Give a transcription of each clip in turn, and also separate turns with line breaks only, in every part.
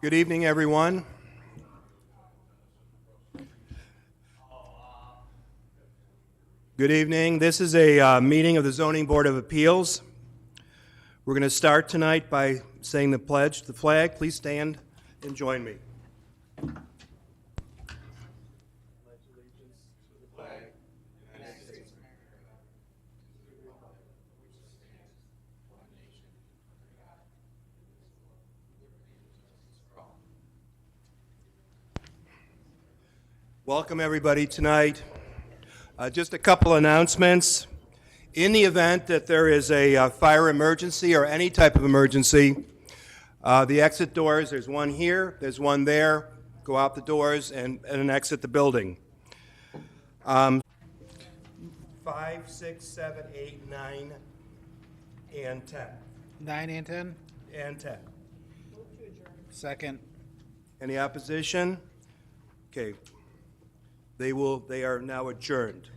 Good evening, everyone. Good evening. This is a meeting of the Zoning Board of Appeals. We're going to start tonight by saying the pledge to the flag. Please stand and join me. Welcome, everybody, tonight. Just a couple announcements. In the event that there is a fire emergency or any type of emergency, the exit doors, there's one here, there's one there. Go out the doors and exit the building. 5, 6, 7, 8, 9, and 10.
9 and 10?
And 10.
Second.
Any opposition? Okay. They are now adjourned.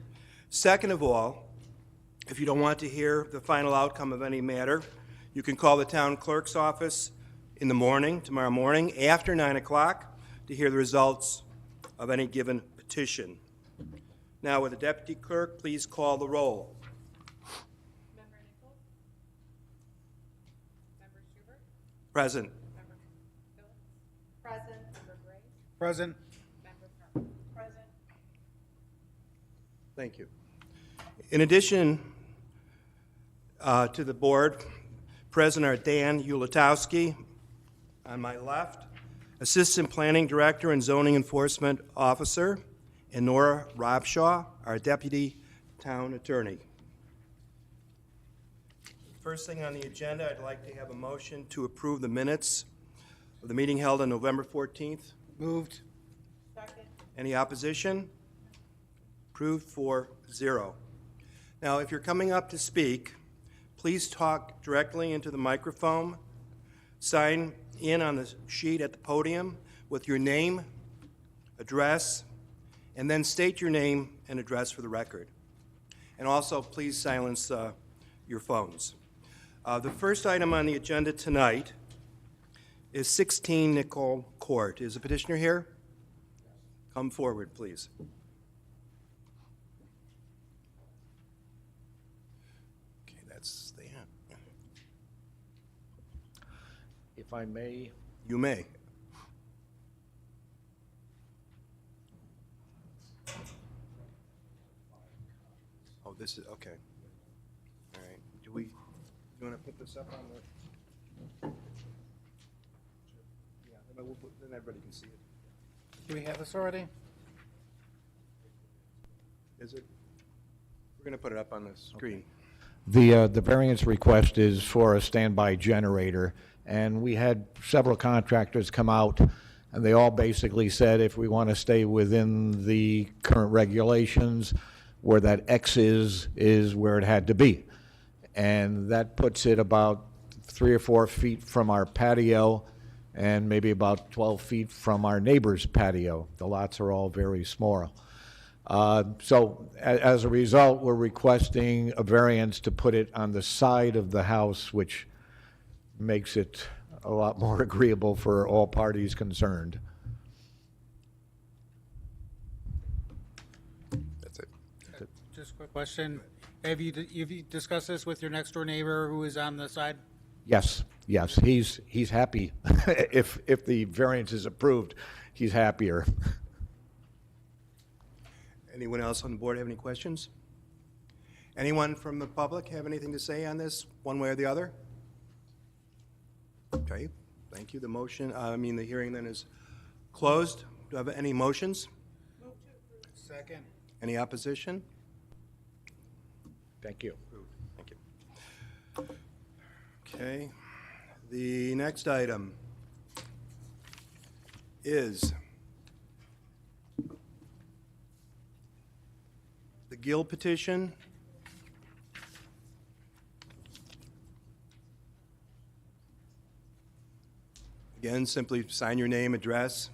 Second of all, if you don't want to hear the final outcome of any matter, you can call the town clerk's office in the morning, tomorrow morning, after 9 o'clock, to hear the results of any given petition. Now, would the deputy clerk please call the roll?
Member Nichols? Member Schubert?
Present.
Member Phillips? Present. Member Gray?
Present.
Member Carr? Present.
Thank you. In addition to the board, present are Dan Ulatowski on my left, Assistant Planning Director and Zoning Enforcement Officer, and Nora Robshaw, our Deputy Town Attorney. First thing on the agenda, I'd like to have a motion to approve the minutes of the meeting held on November 14th.
Moved.
Second.
Any opposition? Approved 4-0. Now, if you're coming up to speak, please talk directly into the microphone. Sign in on the sheet at the podium with your name, address, and then state your name and address for the record. And also, please silence your phones. The first item on the agenda tonight is 16 Nicole Court. Is the petitioner here? Come forward, please. Okay, that's the end.
If I may,
You may. Oh, this is, okay. All right. You want to put this up on the? Yeah, then everybody can see it.
Do we have this already?
Is it? We're going to put it up on the screen.
the variance request is for a standby generator, and we had several contractors come out, and they all basically said if we want to stay within the current regulations, where that X is where it had to be. And that puts it about 3 or 4 feet from our patio and maybe about 12 feet from our neighbor's patio. The lots are all very small. So as a result, we're requesting a variance to put it on the side of the house, which makes it a lot more agreeable for all parties concerned.
That's it.
Just a quick question. Have you discussed this with your next door neighbor who is on the side?
Yes, he's happy. If the variance is approved, he's happier.
Anyone else on the board have any questions? Anyone from the public have anything to say on this, one way or the other? Okay, thank you. The hearing then is closed. Do I have any motions?
Second.
Any opposition?
Thank you.
Thank you. Okay, the next item is the Gill petition. Again, simply sign your name, address.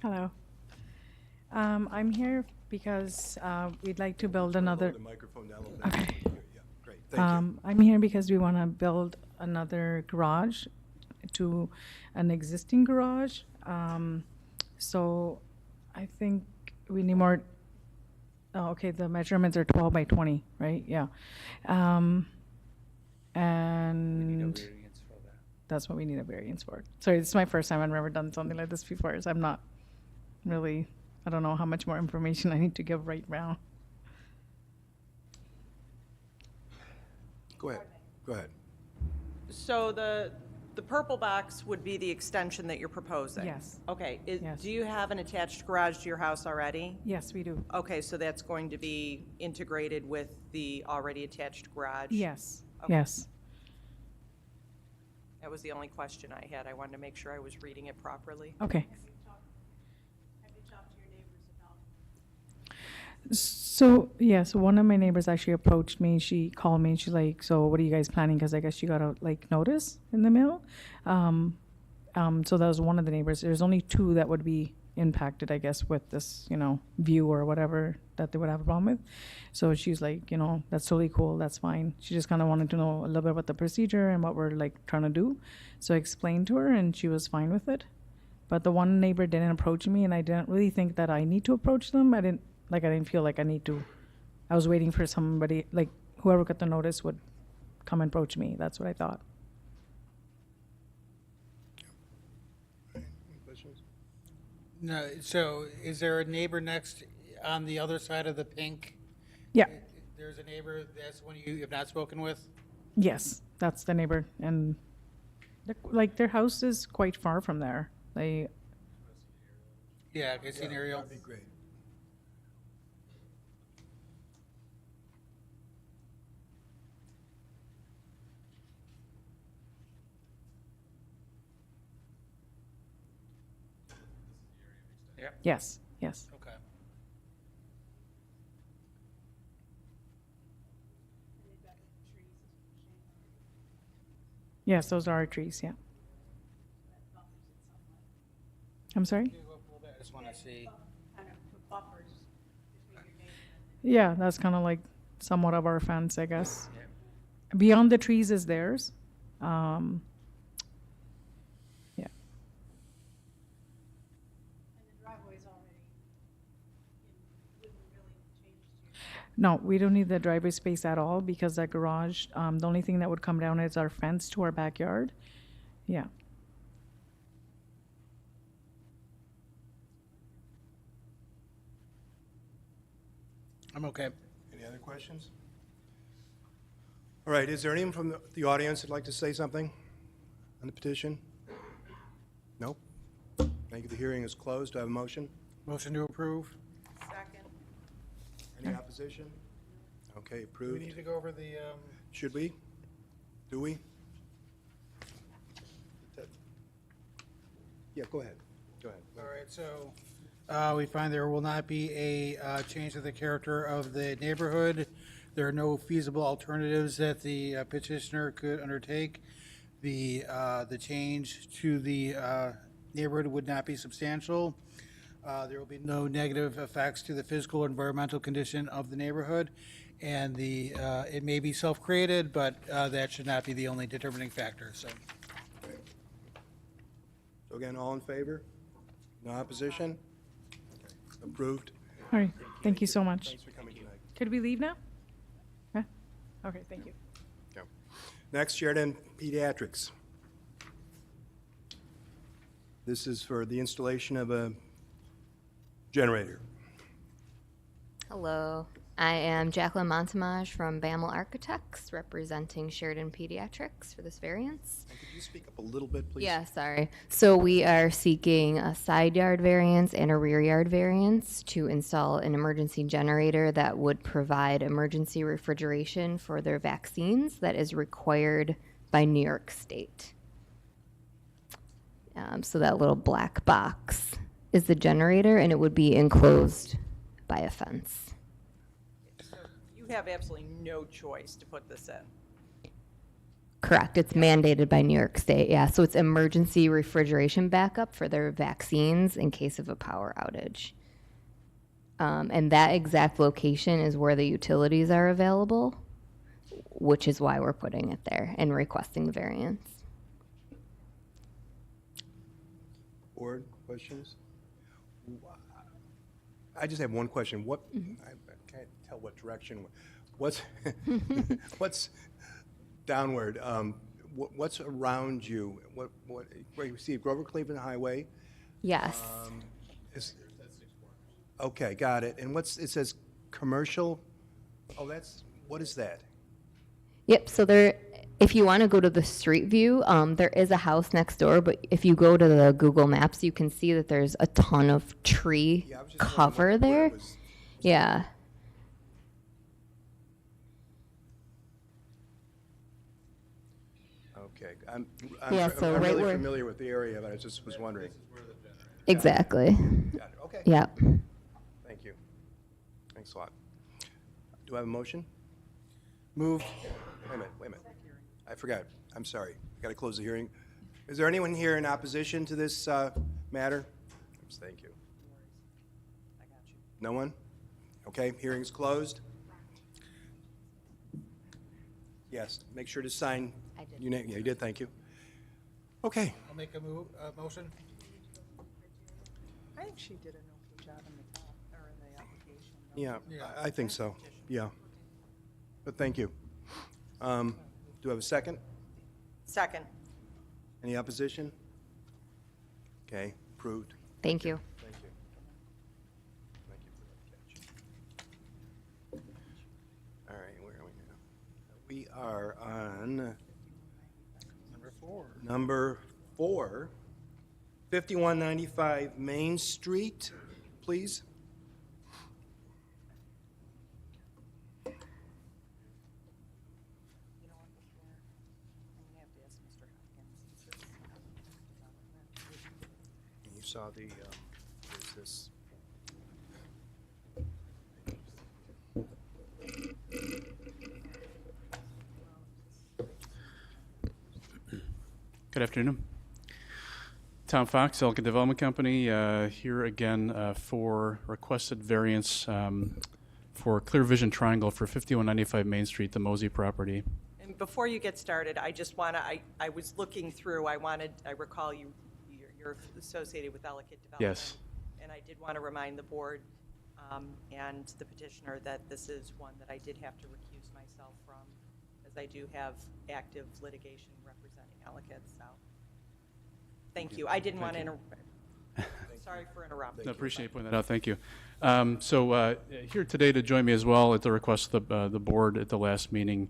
Hello. I'm here because we'd like to build
Hold
another.
the microphone down a little bit.
Okay.
Yeah, great, thank you.
I'm here because we want to build another garage to an existing garage. So I think we need more. Oh, okay, the measurements are 12 by 20, right? Yeah. And that's what we need a variance for. Sorry, this is my first time. I've never done something like this before, so I'm not really, I don't know how much more information I need to give right now.
Go ahead.
So the purple box would be the extension that you're proposing?
Yes.
Okay.
Yes.
Do you have an attached garage to your house already?
Yes, we do.
Okay, so that's going to be integrated with the already attached garage?
Yes,
Okay.
yes.
That was the only question I had. I wanted to make sure I was reading it properly.
Okay.
Have you talked to your neighbors about?
So, yeah, so one of my neighbors actually approached me. She called me and she's like, so what are you guys planning? Because I guess she got a like notice in the mail. So that was one of the neighbors. There's only two that would be impacted, I guess, with this, view or whatever that they would have a problem with. So she's like, that's totally cool. That's fine. She just kind of wanted to know a little bit about the procedure and what we're like trying to do. So I explained to her and she was fine with it. But the one neighbor didn't approach me and I didn't really think that I need to approach them. I didn't feel like I need to. I was waiting for somebody, like whoever got the notice would come and approach me. That's what I thought.
Any questions?
No, so is there a neighbor next on the other side of the pink?
Yeah.
There's a neighbor, that's one you have not spoken with?
Yes, that's the neighbor. And their house is quite far from there. They,
Yeah, I see an aerial.
That'd be great.
yes, yes.
Okay.
Yes, those are our trees, yeah. I'm sorry?
I just want to see.
Kind of buffers between your neighbors.
Yeah, that's kind of like somewhat of our fence, I guess. Beyond the trees is theirs. Yeah.
And the driveway's already, wouldn't really change to your.
No, we don't need the driveway space at all because that garage, the only thing that would come down is our fence to our backyard. Yeah.
I'm okay.
Any other questions? All right, is there anyone from the audience that'd like to say something on the petition? No? Thank you. The hearing is closed. Do I have a motion?
Motion to approve?
Second.
Any opposition? Okay,
Do we
approved.
need to go over the,
Should we? Do we? Yeah, go ahead. Go ahead.
all right, so we find there will not be a change to the character of the neighborhood. There are no feasible alternatives that the petitioner could undertake. The change to the neighborhood would not be substantial. There will be no negative effects to the physical or environmental condition of the neighborhood. And it may be self-created, but that should not be the only determining factor, so.
So again, all in favor? No opposition? Okay, approved.
All right. Thank you so much.
Thanks for coming tonight.
Could we leave now? Huh? Okay, thank you.
Yeah. Next, Sheridan Pediatrics. This is for the installation of a generator.
Hello, I am Jacqueline Montemage from Bammel Architects, representing Sheridan Pediatrics for this variance.
And could you speak up a little bit, please?
Yeah, sorry. So we are seeking a side yard variance and a rear yard variance to install an emergency generator that would provide emergency refrigeration for their vaccines that is required by New York State. So that little black box is the generator, and it would be enclosed by a fence.
So you have absolutely no choice to put this in.
Correct. It's mandated by New York State. Yeah. So it's emergency refrigeration backup for their vaccines in case of a power outage. And that exact location is where the utilities are available, which is why we're putting it there and requesting the variance.
Board, questions? I just have one question. What, I can't tell what direction, what's, what's downward? What's around you? Where you see Grover Cleveland Highway?
Yes.
Is- Okay, got it. And it says commercial? Oh, what is that?
Yep. So there, if you want to go to the street view, there is a house next door, but if you go to the Google Maps, you can see that there's a ton of tree
Yeah, I was just
cover
wondering where
there.
it was.
Yeah.
Okay,
Yeah, so
I'm
right
really
where-
familiar with the area, but I just was wondering.
Exactly.
Got it, okay.
Yep.
Thank you. Thanks a lot. Do I have a motion? Move. Wait a minute. I forgot. I'm sorry. Got to close the hearing. Is there anyone here in opposition to this matter? Yes, thank you. No one? Okay, hearing's closed. Yes, make sure to sign.
I did.
Yeah, you did, thank you. Okay,
I'll make a motion.
I think she did an okay job in the top, or in the application.
yeah,
Yeah.
I think so, yeah. But thank you. Do I have a second?
Second.
Any opposition? Okay, approved.
Thank you.
Thank you. Thank you for that catch. All right, where are we now? We are on number four, 5195 Main Street, please. You saw the, there's this.
Good afternoon. Tom Fox, Ellicott Development Company, here again for requested variance for Clear Vision Triangle for 5195 Main Street, the Mosey property.
And before you get started, I just want to, I was looking through, I recall you're associated with Ellicott Development.
Yes.
And I did want to remind the board and the petitioner that this is one that I did have to recuse myself from, as I do have active litigation representing Ellicott, so. Thank you. I didn't want to interrupt. Sorry for interrupting.
I appreciate you pointing that out. Thank you. Here today to join me as well at the request of the board at the last meeting,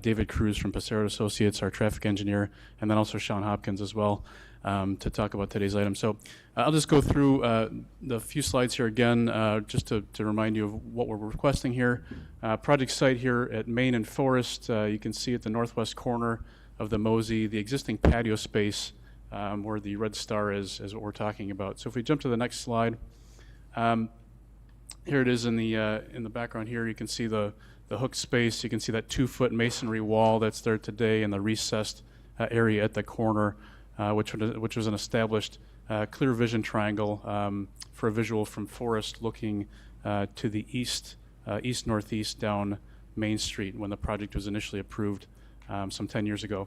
David Cruz from Passero Associates, our traffic engineer, and then also Sean Hopkins as well to talk about today's item. So I'll just go through the few slides here again, just to remind you of what we're requesting here. Project site here at Main and Forest. You can see at the northwest corner of the Mosey, the existing patio space where the red star is what we're talking about. So if we jump to the next slide, here it is in the background here. You can see the hooked space. You can see that 2-foot masonry wall that's there today and the recessed area at the corner, which was an established clear vision triangle for a visual from Forest looking to the east-northeast down Main Street when the project was initially approved some 10 years ago.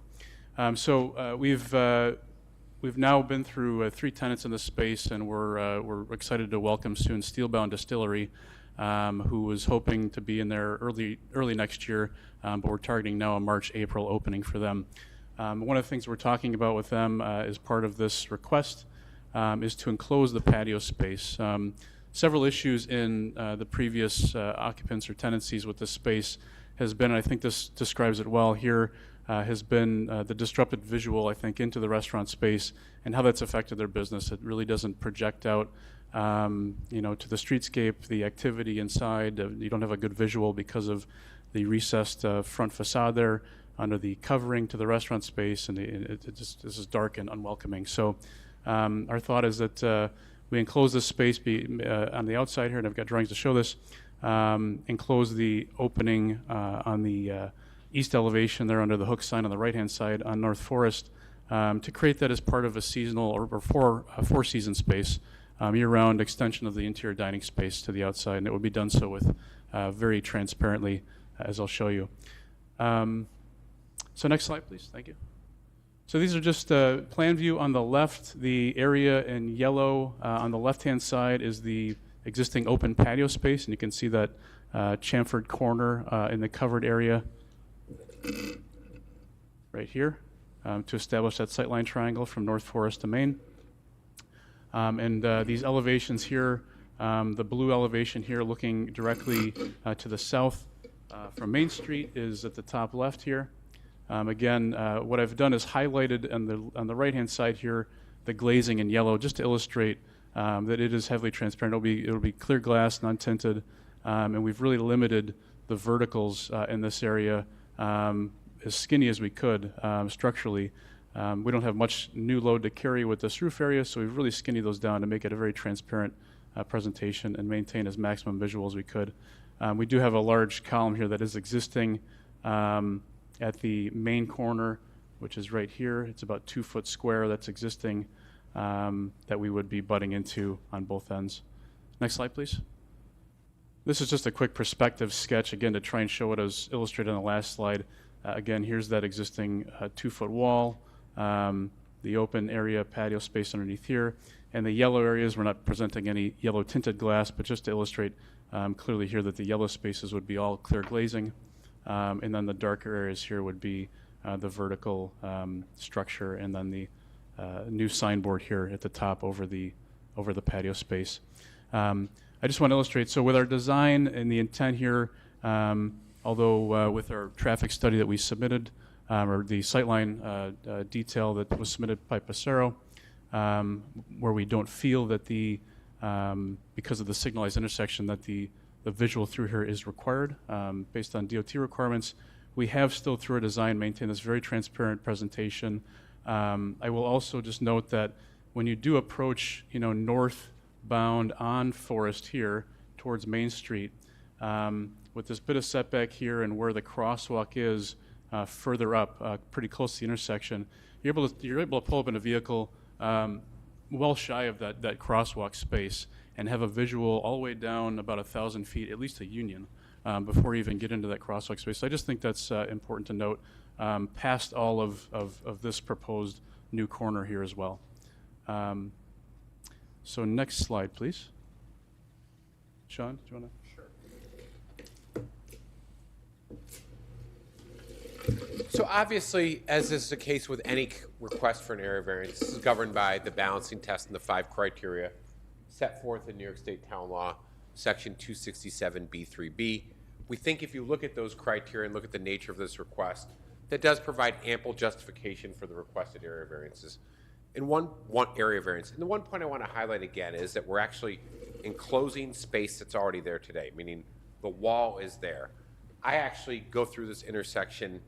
We've now been through 3 tenants in this space, and we're excited to welcome soon Steelbound Distillery, who was hoping to be in there early next year, but we're targeting now a March-April opening for them. One of the things we're talking about with them as part of this request is to enclose the patio space. Several issues in the previous occupants or tenancies with this space has been, and I think this describes it well here, has been the disrupted visual, I think, into the restaurant space and how that's affected their business. It really doesn't project out, to the streetscape, the activity inside. You don't have a good visual because of the recessed front facade there under the covering to the restaurant space, and this is dark and unwelcoming. So our thought is that we enclose this space on the outside here, and I've got drawings to show this, enclose the opening on the east elevation there under the hook sign on the right-hand side on North Forest, to create that as part of a seasonal or four-season space, year-round extension of the interior dining space to the outside, and it would be done so with very transparently, as I'll show you. So next slide, please. Thank you. So these are just plan view on the left. The area in yellow on the left-hand side is the existing open patio space, and you can see that chamfered corner in the covered area right here to establish that sightline triangle from North Forest to Main. These elevations here, the blue elevation here looking directly to the south from Main Street is at the top left here. Again, what I've done is highlighted on the right-hand side here the glazing in yellow, just to illustrate that it is heavily transparent. It'll be clear glass, non-tinted, and we've really limited the verticals in this area as skinny as we could structurally. We don't have much new load to carry with this roof area, so we've really skinnied those down to make it a very transparent presentation and maintain as maximum visual as we could. We do have a large column here that is existing at the main corner, which is right here. It's about 2 foot square that's existing that we would be butting into on both ends. Next slide, please. This is just a quick perspective sketch, again, to try and show what I was illustrated on the last slide. Again, here's that existing 2 foot wall, the open area patio space underneath here, and the yellow areas, we're not presenting any yellow tinted glass, but just to illustrate clearly here that the yellow spaces would be all clear glazing. And then the darker areas here would be the vertical structure, and then the new signboard here at the top over the patio space. I just want to illustrate, so with our design and the intent here, although with our traffic study that we submitted, or the sightline detail that was submitted by Passero, where we don't feel that because of the signalized intersection that the visual through here is required based on DOT requirements. We have still, through our design, maintained this very transparent presentation. I will also just note that when you do approach, northbound on Forest here towards Main Street, with this bit of setback here and where the crosswalk is further up, pretty close to the intersection, you're able to pull up in a vehicle well shy of that crosswalk space and have a visual all the way down about 1,000 feet, at least to Union, before you even get into that crosswalk space. So I just think that's important to note, past all of this proposed new corner here as well. So next slide, please. Sean, do you want to?
So obviously, as is the case with any request for an area variance, this is governed by the balancing test and the 5 criteria set forth in New York State Town Law, Section 267B3B. We think if you look at those criteria and look at the nature of this request, that does provide ample justification for the requested area variances. In one area variance, and the one point I want to highlight again is that we're actually enclosing space that's already there today, meaning the wall is there. I actually go through this intersection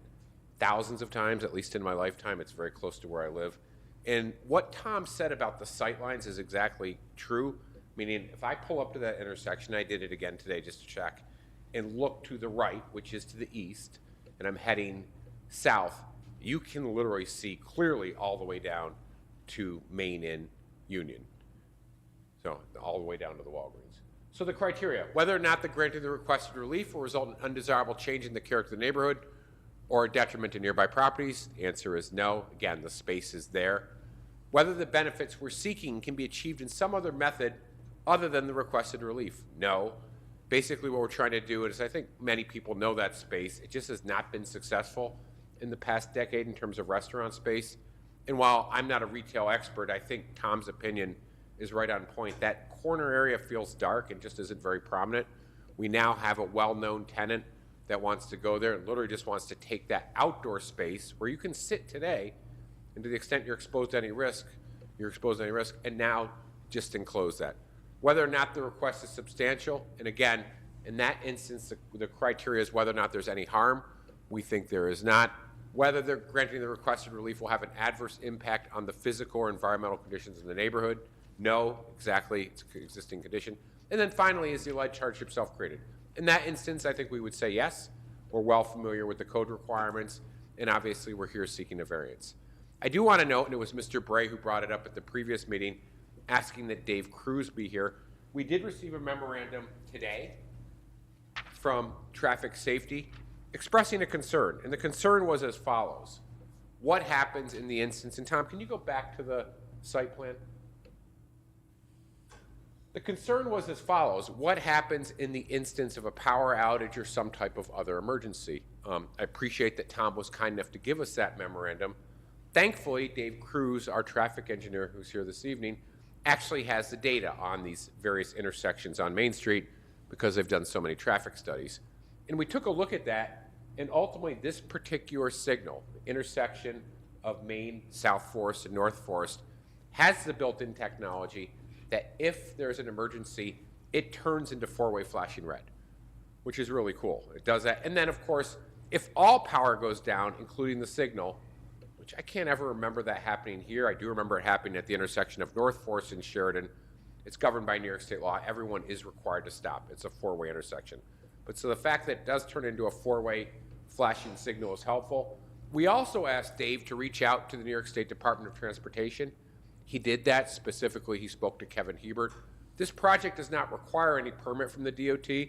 thousands of times, at least in my lifetime. It's very close to where I live. And what Tom said about the sight lines is exactly true, meaning if I pull up to that intersection, I did it again today just to check, and look to the right, which is to the east, and I'm heading south, you can literally see clearly all the way down to Main and Union. So all the way down to the Walgreens. So the criteria, whether or not the granting the requested relief will result in undesirable change in the character of the neighborhood or a detriment to nearby properties, the answer is no. Again, the space is there. Whether the benefits we're seeking can be achieved in some other method other than the requested relief, no. Basically what we're trying to do is, I think many people know that space, it just has not been successful in the past decade in terms of restaurant space. And while I'm not a retail expert, I think Tom's opinion is right on point. That corner area feels dark and just isn't very prominent. We now have a well-known tenant that wants to go there and literally just wants to take that outdoor space where you can sit today, and to the extent you're exposed to any risk, and now just enclose that. Whether or not the request is substantial, and again, in that instance, the criteria is whether or not there's any harm. We think there is not. Whether they're granting the requested relief will have an adverse impact on the physical or environmental conditions in the neighborhood. No, exactly, it's an existing condition. And then finally, is the alleged hardship self-created? In that instance, I think we would say yes. We're well familiar with the code requirements, and obviously we're here seeking a variance. I do want to note, and it was Mr. Bray who brought it up at the previous meeting, asking that Dave Cruz be here. We did receive a memorandum today from Traffic Safety expressing a concern, and the concern was as follows. What happens in the instance, and Tom, can you go back to the site plan? The concern was as follows. What happens in the instance of a power outage or some type of other emergency? I appreciate that Tom was kind enough to give us that memorandum. Thankfully, Dave Cruz, our traffic engineer who's here this evening, actually has the data on these various intersections on Main Street because they've done so many traffic studies. And we took a look at that, and ultimately this particular signal, the intersection of Main, South Forest, and North Forest, has the built-in technology that if there's an emergency, it turns into four-way flashing red, which is really cool. It does that. And then, of course, if all power goes down, including the signal, which I can't ever remember that happening here. I do remember it happening at the intersection of North Forest and Sheridan. It's governed by New York State law. Everyone is required to stop. It's a four-way intersection. But so the fact that it does turn into a four-way flashing signal is helpful. We also asked Dave to reach out to the New York State Department of Transportation. He did that. Specifically, he spoke to Kevin Hebert. This project does not require any permit from the DOT.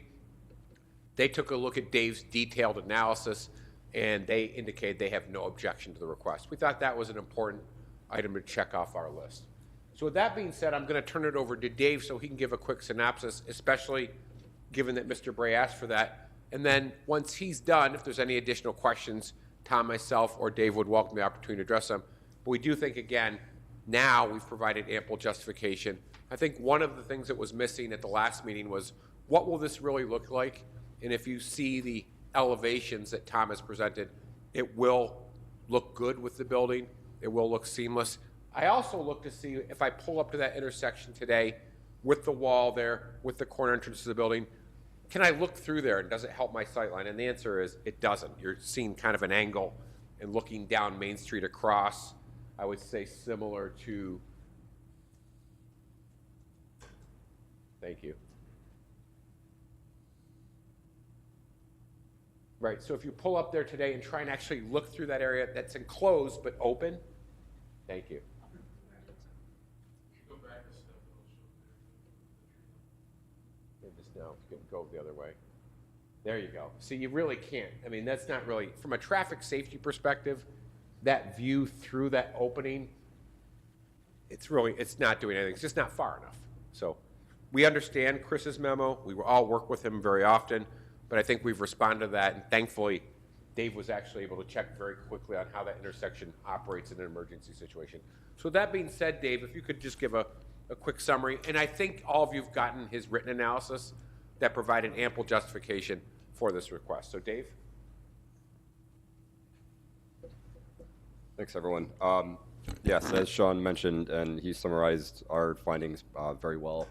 They took a look at Dave's detailed analysis, and they indicated they have no objection to the request. We thought that was an important item to check off our list. So with that being said, I'm going to turn it over to Dave so he can give a quick synopsis, especially given that Mr. Bray asked for that. And then once he's done, if there's any additional questions, Tom, myself, or Dave would welcome the opportunity to address them. But we do think, again, now we've provided ample justification. I think one of the things that was missing at the last meeting was, what will this really look like? And if you see the elevations that Tom has presented, it will look good with the building. It will look seamless. I also look to see if I pull up to that intersection today with the wall there, with the corner entrance to the building, can I look through there and does it help my sight line? And the answer is it doesn't. You're seeing kind of an angle and looking down Main Street across, I would say similar to, thank you. Right, so if you pull up there today and try and actually look through that area that's enclosed but open, thank you. Just now, if you can go the other way. There you go. See, you really can't. I mean, that's not really, from a traffic safety perspective, that view through that opening, it's not doing anything. It's just not far enough. So we understand Chris's memo. We all work with him very often. But I think we've responded to that, and thankfully, Dave was actually able to check very quickly on how that intersection operates in an emergency situation. So with that being said, Dave, if you could just give a quick summary, and I think all of you have gotten his written analysis that provided ample justification for this request. So Dave?
Thanks, everyone. Yes, as Sean mentioned, and he summarized our findings very well,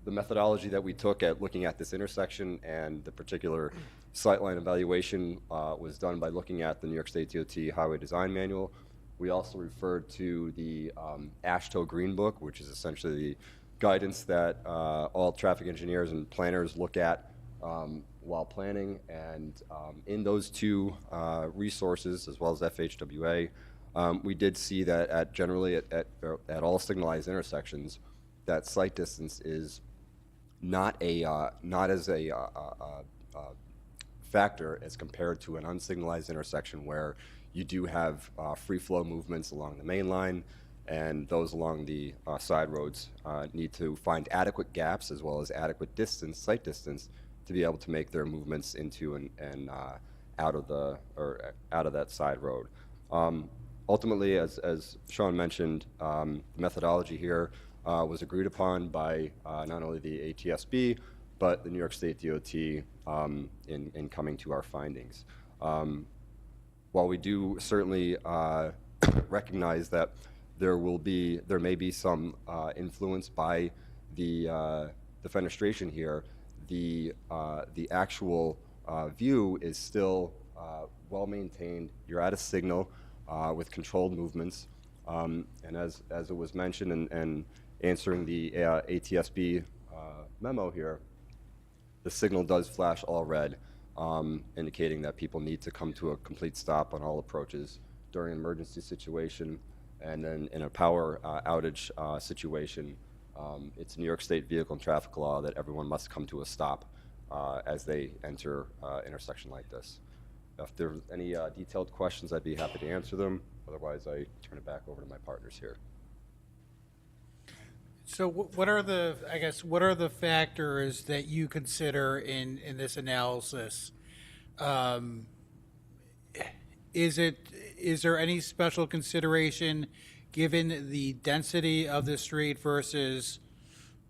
the methodology that we took at looking at this intersection and the particular sightline evaluation was done by looking at the New York State DOT Highway Design Manual. We also referred to the AASHTO Green Book, which is essentially the guidance that all traffic engineers and planners look at while planning. And in those two resources, as well as FHWA, we did see that generally at all signalized intersections, that sight distance is not as a factor as compared to an unsignalized intersection where you do have free flow movements along the main line, and those along the side roads need to find adequate gaps as well as adequate distance, sight distance, to be able to make their movements into and out of that side road. Ultimately, as Sean mentioned, the methodology here was agreed upon by not only the ATSB, but the New York State DOT in coming to our findings. While we do certainly recognize that there may be some influence by the fenestration here, the actual view is still well maintained. You're at a signal with controlled movements, and as it was mentioned and answering the ATSB memo here, the signal does flash all red. indicating that people need to come to a complete stop on all approaches during an emergency situation. And then in a power outage situation, it's New York State vehicle and traffic law that everyone must come to a stop as they enter intersection like this. If there's any detailed questions, I'd be happy to answer them. Otherwise, I turn it back over to my partners here.
So what are the factors that you consider in this analysis? Is there any special consideration given the density of the street versus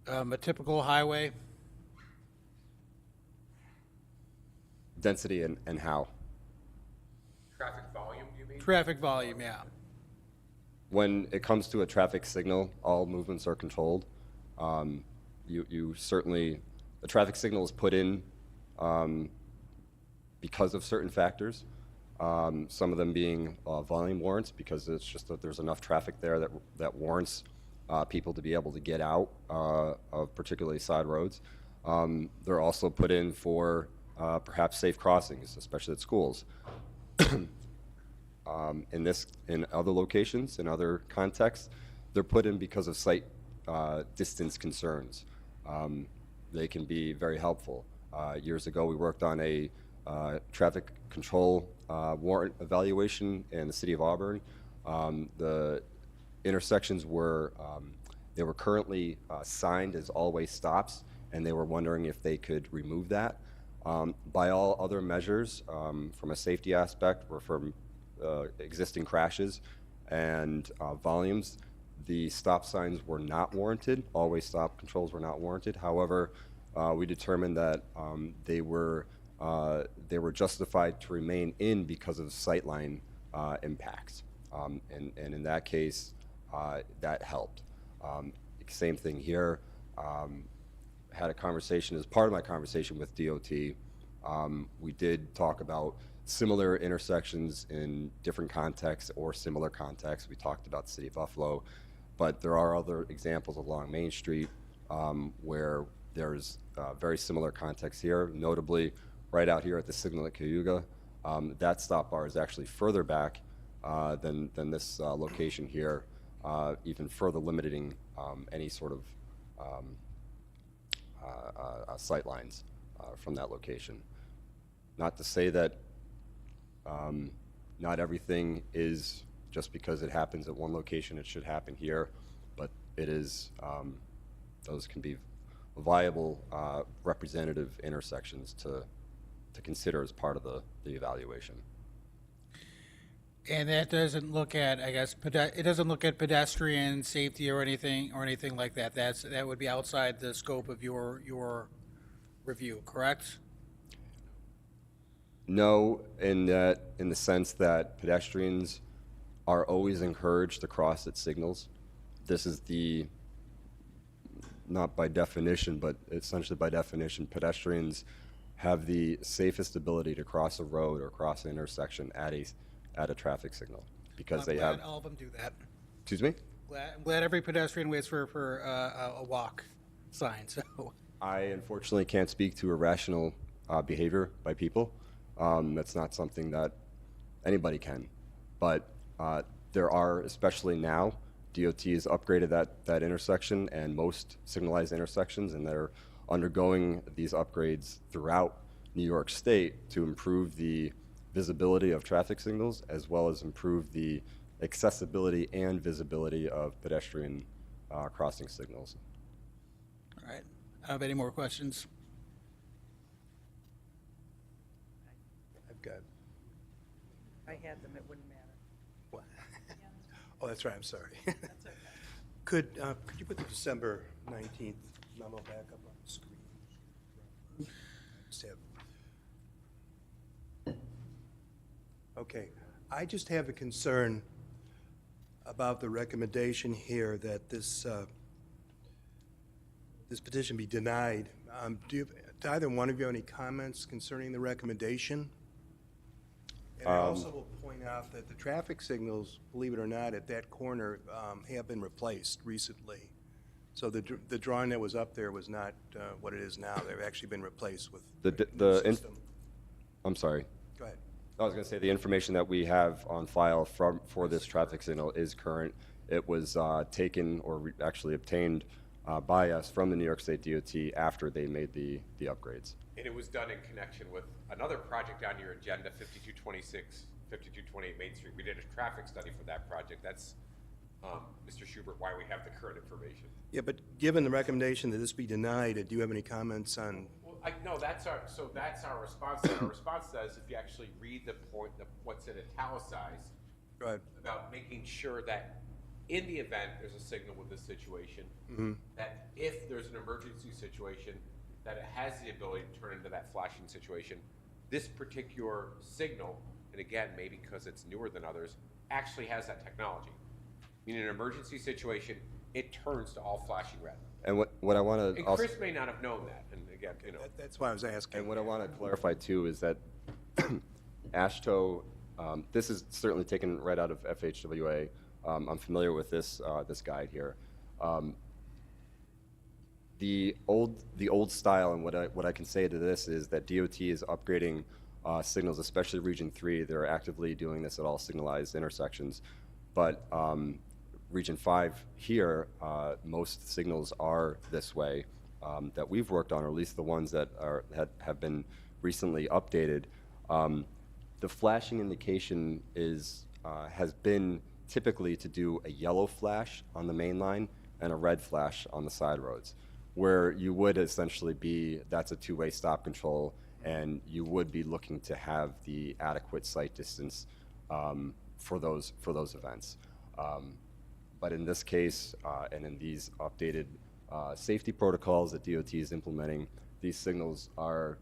a typical highway?
Density and how?
Traffic volume, you mean?
Traffic volume, yeah.
When it comes to a traffic signal, all movements are controlled. You certainly, a traffic signal is put in because of certain factors. Some of them being volume warrants, because it's just that there's enough traffic there that warrants people to be able to get out of particularly side roads. They're also put in for perhaps safe crossings, especially at schools. In other locations, in other contexts, they're put in because of sight distance concerns. They can be very helpful. Years ago, we worked on a traffic control warrant evaluation in the city of Auburn. The intersections were they were currently signed as always stops, and they were wondering if they could remove that. By all other measures, from a safety aspect or from existing crashes and volumes, the stop signs were not warranted. Always stop controls were not warranted. However, we determined that they were justified to remain in because of sightline impacts, and in that case, that helped. Same thing here. Had a conversation, as part of my conversation with DOT, we did talk about similar intersections in different contexts or similar contexts. We talked about the city of Buffalo, but there are other examples along Main Street where there's very similar context here, notably right out here at the signal at Cayuga. That stop bar is actually further back than this location here, even further limiting any sort of sight lines from that location. Not to say that not everything is just because it happens at one location, it should happen here, but it is, those can be viable representative intersections to consider as part of the evaluation.
And that doesn't look at, I guess, it doesn't look at pedestrian safety or anything like that. That would be outside the scope of your review, correct?
No, in the sense that pedestrians are always encouraged to cross at signals. This is not by definition, but essentially by definition, pedestrians have the safest ability to cross a road or cross an intersection at a traffic signal, because
I'm glad all of them do that.
Excuse me?
I'm glad every pedestrian waits for a walk sign, so.
I unfortunately can't speak to irrational behavior by people. That's not something that anybody can. But there are, especially now, DOT has upgraded that intersection and most signalized intersections, and they're undergoing these upgrades throughout New York State to improve the visibility of traffic signals, as well as improve the accessibility and visibility of pedestrian crossing signals.
All right. I don't have any more questions.
I've got,
If I had them, it wouldn't matter.
what? Oh, that's right, I'm sorry.
That's okay.
Could you put the December 19th memo back up on the screen? Just have. Okay, I just have a concern about the recommendation here that this petition be denied. Do either one of you have any comments concerning the recommendation? And I also will point out that the traffic signals, believe it or not, at that corner have been replaced recently. So the drawing that was up there was not what it is now. They've actually been replaced with
The
new system.
I'm sorry.
Go ahead.
I was going to say the information that we have on file for this traffic signal is current. It was taken or actually obtained by us from the New York State DOT after they made the upgrades.
And it was done in connection with another project on your agenda, 5226, 5228 Main Street. We did a traffic study for that project. That's, Mr. Schubert, why we have the current information.
Yeah, but given the recommendation that this be denied, do you have any comments on?
Well, no, that's our response. Our response says, if you actually read the point, what's in italicized,
Go ahead.
about making sure that in the event there's a signal with this situation, that if there's an emergency situation, that it has the ability to turn into that flashing situation. This particular signal, and again, maybe because it's newer than others, actually has that technology. In an emergency situation, it turns to all flashing red.
And what I want to
And
also,
Chris may not have known that, and again, you know.
That's why I was asking.
and what I want to clarify too is that AASHTO, this is certainly taken right out of FHWA. I'm familiar with this this guide here. The old style, and what I can say to this is that DOT is upgrading signals, especially Region 3. They're actively doing this at all signalized intersections. But Region 5 here, most signals are this way that we've worked on, or at least the ones that have been recently updated. The flashing indication has been typically to do a yellow flash on the main line and a red flash on the side roads, where you would essentially be, that's a two-way stop control, and you would be looking to have the adequate sight distance for those events. But in this case, and in these updated safety protocols that DOT is implementing, these signals are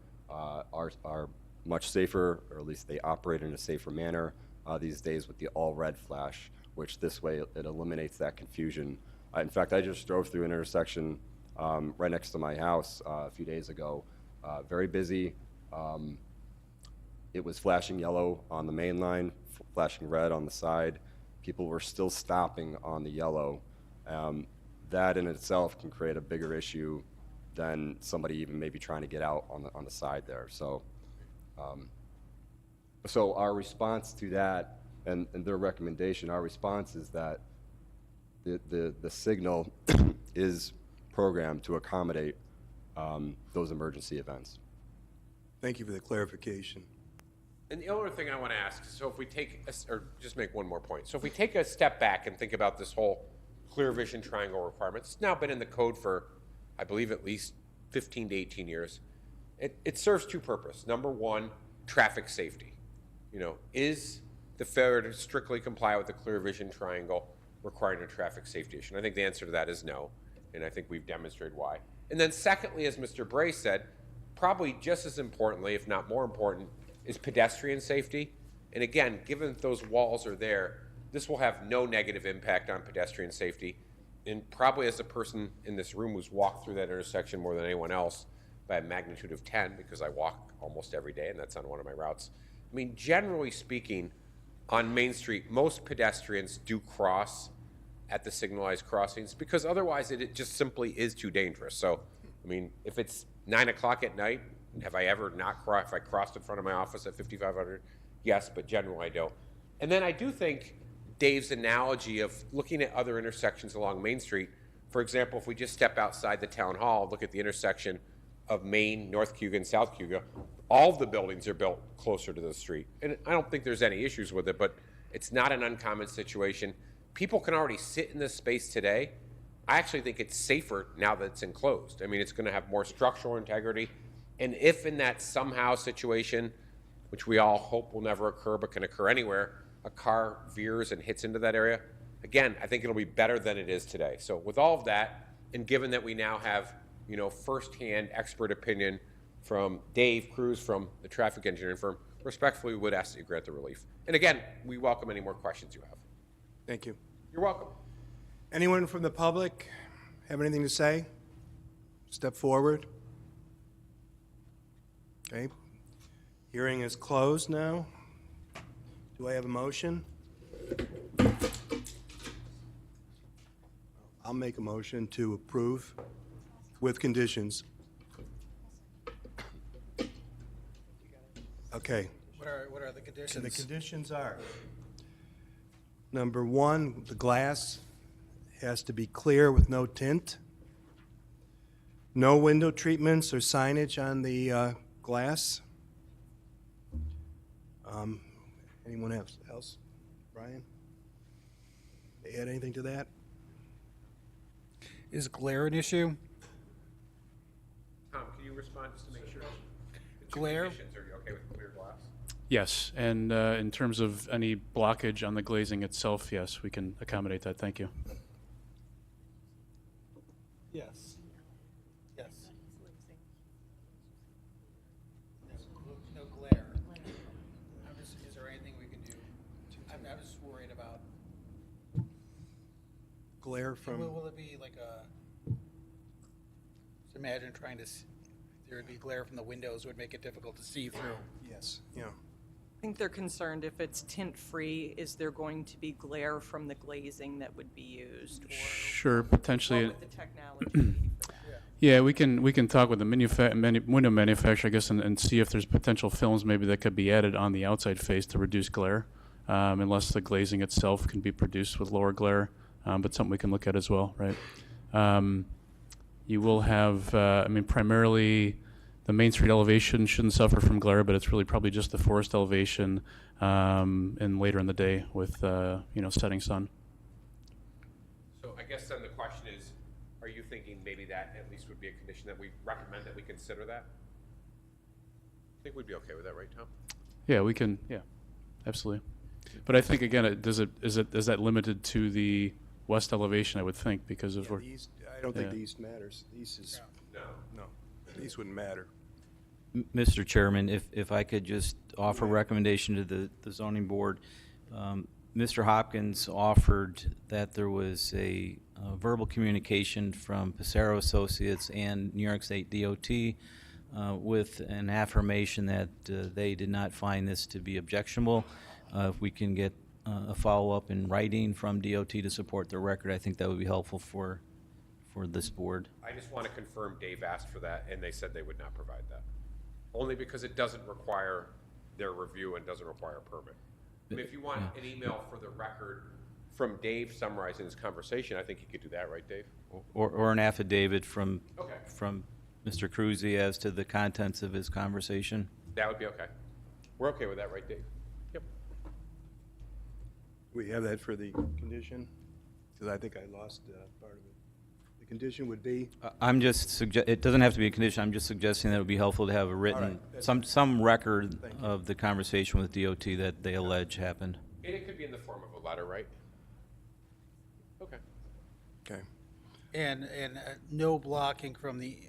much safer, or at least they operate in a safer manner these days with the all red flash, which this way it eliminates that confusion. In fact, I just drove through an intersection right next to my house a few days ago, very busy. It was flashing yellow on the main line, flashing red on the side. People were still stopping on the yellow. That in itself can create a bigger issue than somebody even maybe trying to get out on the side there. So, so our response to that and their recommendation, our response is that the signal is programmed to accommodate those emergency events.
Thank you for the clarification.
And the other thing I want to ask, so if we take, or just make one more point. So if we take a step back and think about this whole clear vision triangle requirement, it's now been in the code for, I believe, at least 15 to 18 years. It serves two purposes. Number one, traffic safety. You know, is the failure to strictly comply with the clear vision triangle requiring a traffic safety issue? And I think the answer to that is no, and I think we've demonstrated why. And then secondly, as Mr. Bray said, probably just as importantly, if not more important, is pedestrian safety. And again, given that those walls are there, this will have no negative impact on pedestrian safety. And probably as a person in this room who's walked through that intersection more than anyone else by a magnitude of 10, because I walk almost every day and that's on one of my routes. I mean, generally speaking, on Main Street, most pedestrians do cross at the signalized crossings because otherwise it just simply is too dangerous. So, I mean, if it's 9 o'clock at night, have I ever not crossed? If I crossed in front of my office at 5500? Yes, but generally I don't. And then I do think Dave's analogy of looking at other intersections along Main Street, for example, if we just step outside the town hall, look at the intersection of Main, North Cuga, and South Cuga, all of the buildings are built closer to the street. And I don't think there's any issues with it, but it's not an uncommon situation. People can already sit in this space today. I actually think it's safer now that it's enclosed. I mean, it's going to have more structural integrity. And if in that somehow situation, which we all hope will never occur but can occur anywhere, a car veers and hits into that area, again, I think it'll be better than it is today. So with all of that, and given that we now have, you know, firsthand expert opinion from Dave Cruz from the traffic engineering firm, respectfully we would ask that you grant the relief. And again, we welcome any more questions you have.
Thank you.
You're welcome.
Anyone from the public have anything to say? Step forward. Okay. Hearing is closed now. Do I have a motion? I'll make a motion to approve with conditions. Okay.
What are the
And the
conditions?
conditions are, number one, the glass has to be clear with no tint. No window treatments or signage on the glass. Anyone else? Brian? Add anything to that?
Is glare an issue?
Tom, can you respond just to make sure? The two
Glare?
conditions, are you okay with clear glass?
Yes, and in terms of any blockage on the glazing itself, yes, we can accommodate that. Thank you.
Yes. Yes. No glare. Is there anything we can do? I'm just worried about,
Glare from,
will it be like a, just imagine trying to, there would be glare from the windows would make it difficult to see through.
yes, yeah.
I think they're concerned if it's tint-free, is there going to be glare from the glazing that would be used? Or
Sure,
what
potentially.
would the technology be for that?
Yeah, we can talk with the window manufacturer, I guess, and see if there's potential films maybe that could be added on the outside face to reduce glare, unless the glazing itself can be produced with lower glare, but something we can look at as well, right? You will have, primarily the Main Street elevation shouldn't suffer from glare, but it's really probably just the forest elevation and later in the day with, setting sun.
So I guess then the question is, are you thinking maybe that at least would be a condition that we recommend that we consider that? I think we'd be okay with that, right, Tom?
Yeah, we can, yeah, absolutely. But I think, again, is that limited to the west elevation, I would think, because of,
Yeah, the east, I don't think
Yeah.
the east matters. The east is,
No.
no, the east wouldn't matter.
Mr. Chairman, if I could just offer a recommendation to the zoning board. Mr. Hopkins offered that there was a verbal communication from Passero Associates and New York State DOT with an affirmation that they did not find this to be objectionable. If we can get a follow-up in writing from DOT to support the record, I think that would be helpful for this board.
I just want to confirm Dave asked for that, and they said they would not provide that. Only because it doesn't require their review and doesn't require a permit. I mean, if you want an email for the record from Dave summarizing this conversation, I think you could do that, right, Dave?
Or an affidavit from
Okay.
Mr. Cruzy as to the contents of his conversation.
That would be okay. We're okay with that, right, Dave? Yep.
We have that for the condition? Because I think I lost part of it. The condition would be,
I'm just it doesn't have to be a condition, I'm just suggesting that it would be helpful to have a written,
that's
some record
Thank you.
of the conversation with DOT that they allege happened.
And it could be in the form of a letter, right? Okay.
okay.
And no blocking from the,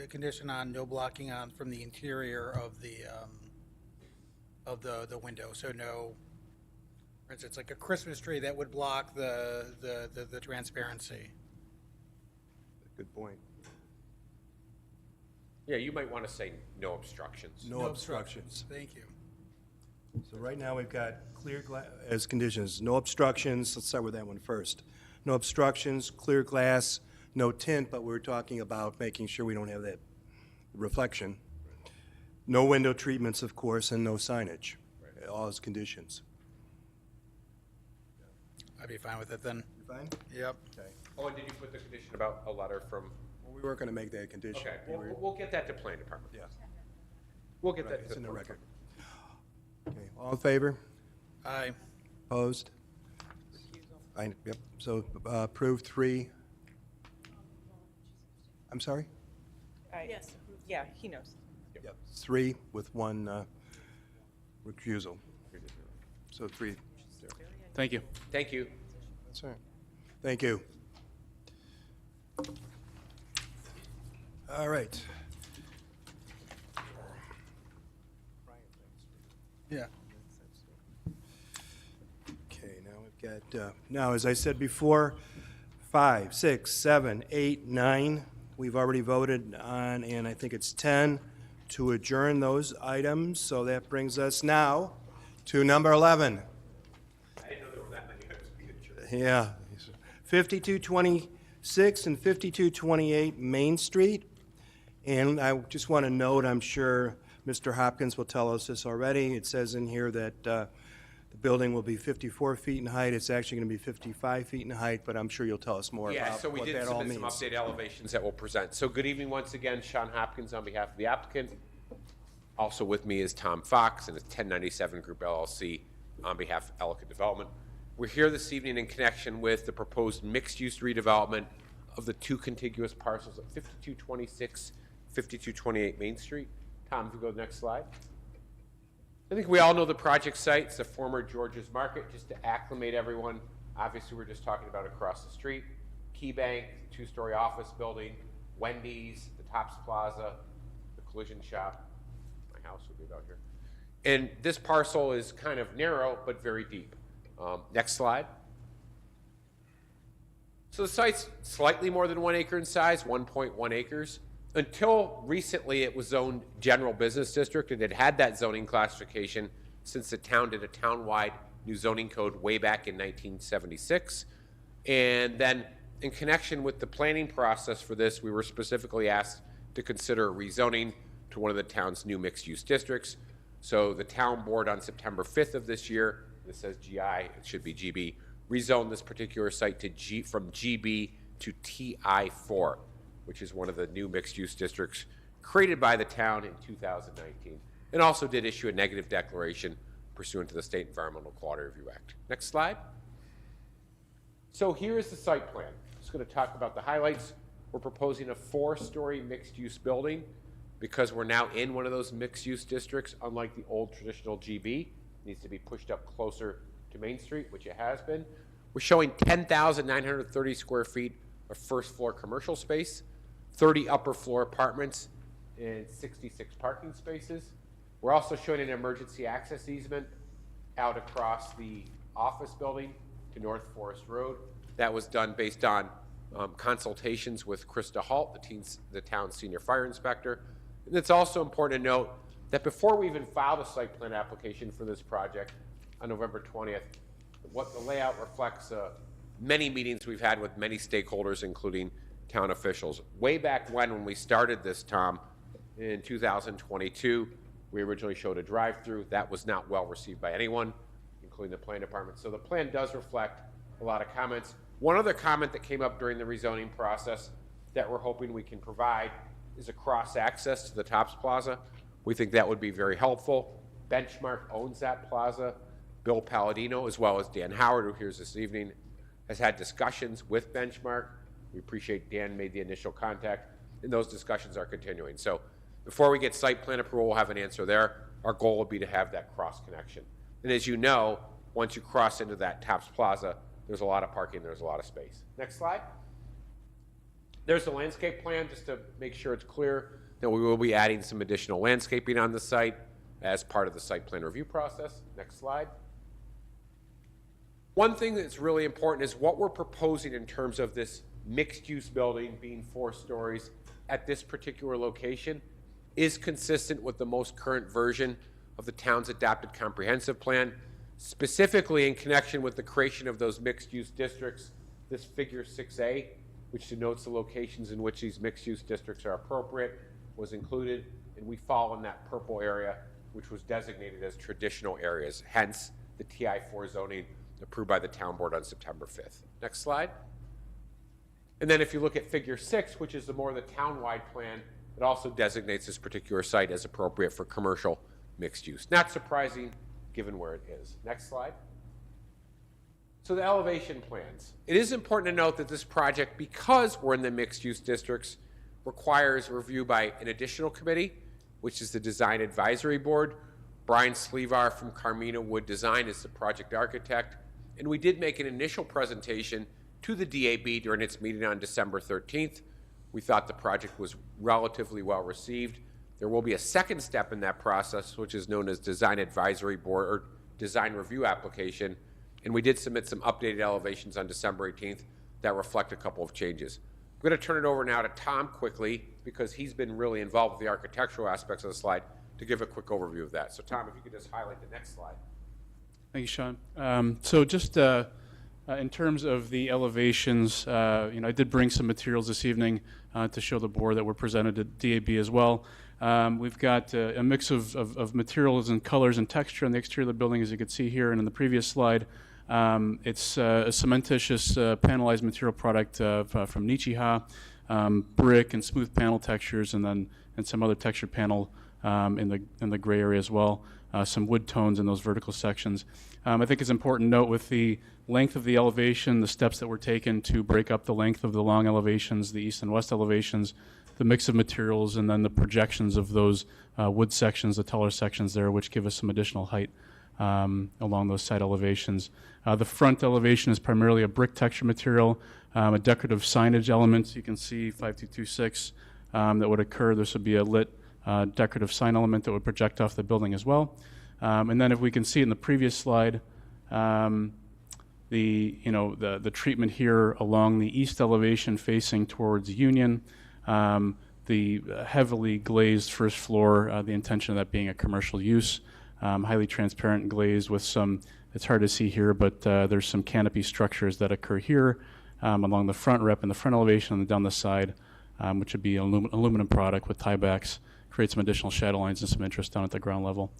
condition on no blocking on from the interior of the window, so no, for instance, like a Christmas tree that would block the transparency.
Good point.
Yeah, you might want to say no obstructions.
No obstructions.
Thank you.
So right now, we've got clear glass, as conditions, no obstructions, let's start with that one first. No obstructions, clear glass, no tint, but we're talking about making sure we don't have that reflection. No window treatments, of course, and no signage, all as conditions.
I'd be fine with it then.
You fine?
Yep.
Okay.
Oh, and did you put the condition about a letter from?
Well, we weren't gonna make that a condition.
Okay,
We were-
we'll get that to planning department.
Yeah,
We'll get
right,
that
it's
to
in the
board.
record. Okay, all in favor?
Aye.
Opposed? Yep, so approved 3. I'm sorry?
Yes. Yeah, he knows.
Yep, 3 with 1 recusal. So 3.
Thank you.
Thank you.
That's all right. Thank you. All right.
Yeah.
Okay, now we've got, now, as I said before, 5, 6, 7, 8, 9, we've already voted on, and I think it's 10, to adjourn those items. So that brings us now to number 11.
I didn't know there were that many items being adjourned.
Yeah, 5226 and 5228 Main Street. And I just want to note, I'm sure Mr. Hopkins will tell us this already. It says in here that the building will be 54 feet in height. It's actually going to be 55 feet in height, but I'm sure you'll tell us more
Yeah,
about
so we
what
did
that all
submit
means.
some updated elevations that we'll present. So good evening once again, Sean Hopkins on behalf of the applicant. Also with me is Tom Fox and it's 1097 Group LLC on behalf of Ellicott Development. We're here this evening in connection with the proposed mixed-use redevelopment of the two contiguous parcels at 5226, 5228 Main Street. Tom, if you go to the next slide. I think we all know the project site. It's the former George's Market. Just to acclimate everyone, obviously we're just talking about across the street. Key Bank, two-story office building, Wendy's, the Tops Plaza, the collision shop. My house would be about here. And this parcel is kind of narrow, but very deep. Next slide. So the site's slightly more than 1 acre in size, 1.1 acres. Until recently, it was zoned general business district, and it had that zoning classification since the town did a town-wide new zoning code way back in 1976. And then in connection with the planning process for this, we were specifically asked to consider rezoning to one of the town's new mixed-use districts. So the town board on September 5th of this year, this says GI, it should be GB, rezoned this particular site to from GB to TI4, which is one of the new mixed-use districts created by the town in 2019, and also did issue a negative declaration pursuant to the State Environmental Quality Review Act. Next slide. So here is the site plan. I'm just going to talk about the highlights. We're proposing a 4-story mixed-use building because we're now in one of those mixed-use districts, unlike the old traditional GB. It needs to be pushed up closer to Main Street, which it has been. We're showing 10,930 square feet of first-floor commercial space, 30 upper-floor apartments, and 66 parking spaces. We're also showing an emergency access easement out across the office building to North Forest Road. That was done based on consultations with Krista Halt, the town's senior fire inspector. And it's also important to note that before we even filed a site plan application for this project on November 20th, what the layout reflects many meetings we've had with many stakeholders, including town officials. Way back when we started this, Tom, in 2022, we originally showed a drive-through. That was not well received by anyone, including the plan department. So the plan does reflect a lot of comments. One other comment that came up during the rezoning process that we're hoping we can provide is a cross-access to the Tops Plaza. We think that would be very helpful. Benchmark owns that plaza. Bill Palladino, as well as Dan Howard, who here's this evening, has had discussions with Benchmark. We appreciate Dan made the initial contact, and those discussions are continuing. So before we get site plan approval, we'll have an answer there. Our goal would be to have that cross connection. And as you know, once you cross into that Tops Plaza, there's a lot of parking, there's a lot of space. Next slide. There's the landscape plan, just to make sure it's clear that we will be adding some additional landscaping on the site as part of the site plan review process. Next slide. One thing that's really important is what we're proposing in terms of this mixed-use building being 4 stories at this particular location is consistent with the most current version of the town's adopted comprehensive plan, specifically in connection with the creation of those mixed-use districts. This figure 6A, which denotes the locations in which these mixed-use districts are appropriate, was included, and we fall in that purple area, which was designated as traditional areas, hence the TI4 zoning approved by the town board on September 5th. Next slide. And then if you look at figure 6, which is the more the town-wide plan, it also designates this particular site as appropriate for commercial mixed use. Not surprising given where it is. Next slide. So the elevation plans. It is important to note that this project, because we're in the mixed use districts, requires review by an additional committee, which is the Design Advisory Board. Brian Slevar from Carmina Wood Design is the project architect. And we did make an initial presentation to the DAB during its meeting on December 13th. We thought the project was relatively well received. There will be a second step in that process, which is known as Design Advisory Board or Design Review Application. And we did submit some updated elevations on December 18th that reflect a couple of changes. I'm going to turn it over now to Tom quickly because he's been really involved with the architectural aspects of the slide to give a quick overview of that. So Tom, if you could just highlight the next slide.
Thank you, Sean. So just In terms of the elevations, I did bring some materials this evening to show the board that were presented at DAB as well. We've got a mix of materials and colors and texture on the exterior of the building, as you could see here and in the previous slide. It's a cementitious panelized material product from Nichiha, brick and smooth panel textures, and some other textured panel in the gray area as well. Some wood tones in those vertical sections. I think it's important to note with the length of the elevation, the steps that were taken to break up the length of the long elevations, the east and west elevations, the mix of materials, and then the projections of those wood sections, the taller sections there, which give us some additional height along those side elevations. The front elevation is primarily a brick texture material, a decorative signage element. You can see 5226 that would occur. This would be a lit decorative sign element that would project off the building as well. And then if we can see in the previous slide, the treatment here along the east elevation facing towards Union, the heavily glazed first floor, the intention of that being a commercial use, highly transparent glaze with some, it's hard to see here, but there's some canopy structures that occur here along the front rep and the front elevation and down the side, which would be an aluminum product with tiebacks, create some additional shadow lines and some interest down at the ground level.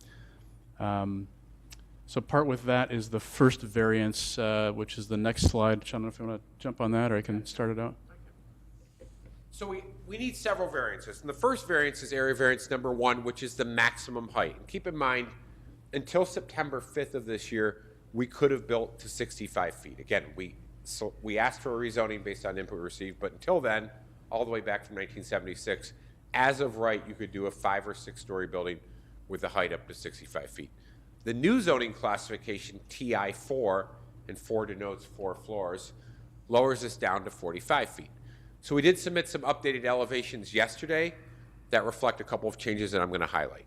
So part with that is the first variance, which is the next slide. I don't know if you want to jump on that or I can start it out.
So we need several variances. And the first variance is area variance number 1, which is the maximum height. And keep in mind, until September 5th of this year, we could have built to 65 feet. Again, we asked for a rezoning based on input received, but until then, all the way back from 1976, as of right, you could do a 5 or 6 story building with a height up to 65 feet. The new zoning classification, TI4, and 4 denotes 4 floors, lowers this down to 45 feet. So we did submit some updated elevations yesterday that reflect a couple of changes that I'm going to highlight.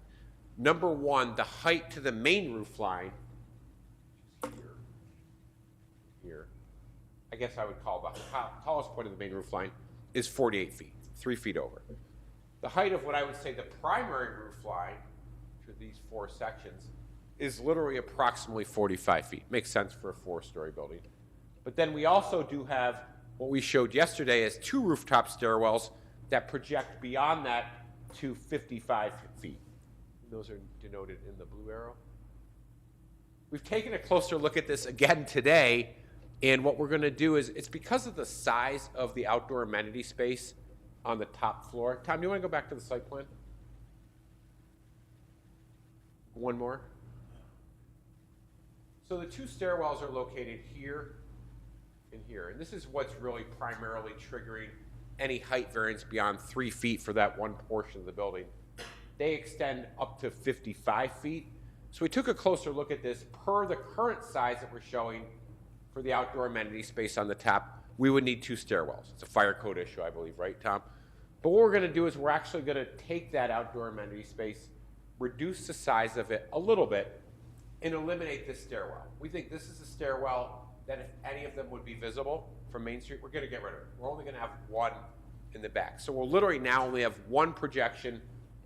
Number 1, the height to the main roof line, here, I guess I would call the tallest point of the main roof line, is 48 feet, 3 feet over. The height of what I would say the primary roof line, to these 4 sections, is literally approximately 45 feet. Makes sense for a 4-story building. But then we also do have what we showed yesterday as 2 rooftop stairwells that project beyond that to 55 feet. Those are denoted in the blue arrow. We've taken a closer look at this again today, and what we're going to do is, it's because of the size of the outdoor amenity space on the top floor. Tom, do you want to go back to the site plan? One more. So the 2 stairwells are located here and here, and this is what's really primarily triggering any height variance beyond 3 feet for that one portion of the building. They extend up to 55 feet. So we took a closer look at this. Per the current size that we're showing for the outdoor amenity space on the top, we would need 2 stairwells. It's a fire code issue, I believe, right, Tom? But what we're going to do is we're actually going to take that outdoor amenity space, reduce the size of it a little bit, and eliminate this stairwell. We think this is a stairwell that if any of them would be visible from Main Street, we're going to get rid of it. We're only going to have 1 in the back. So we'll literally now only have 1 projection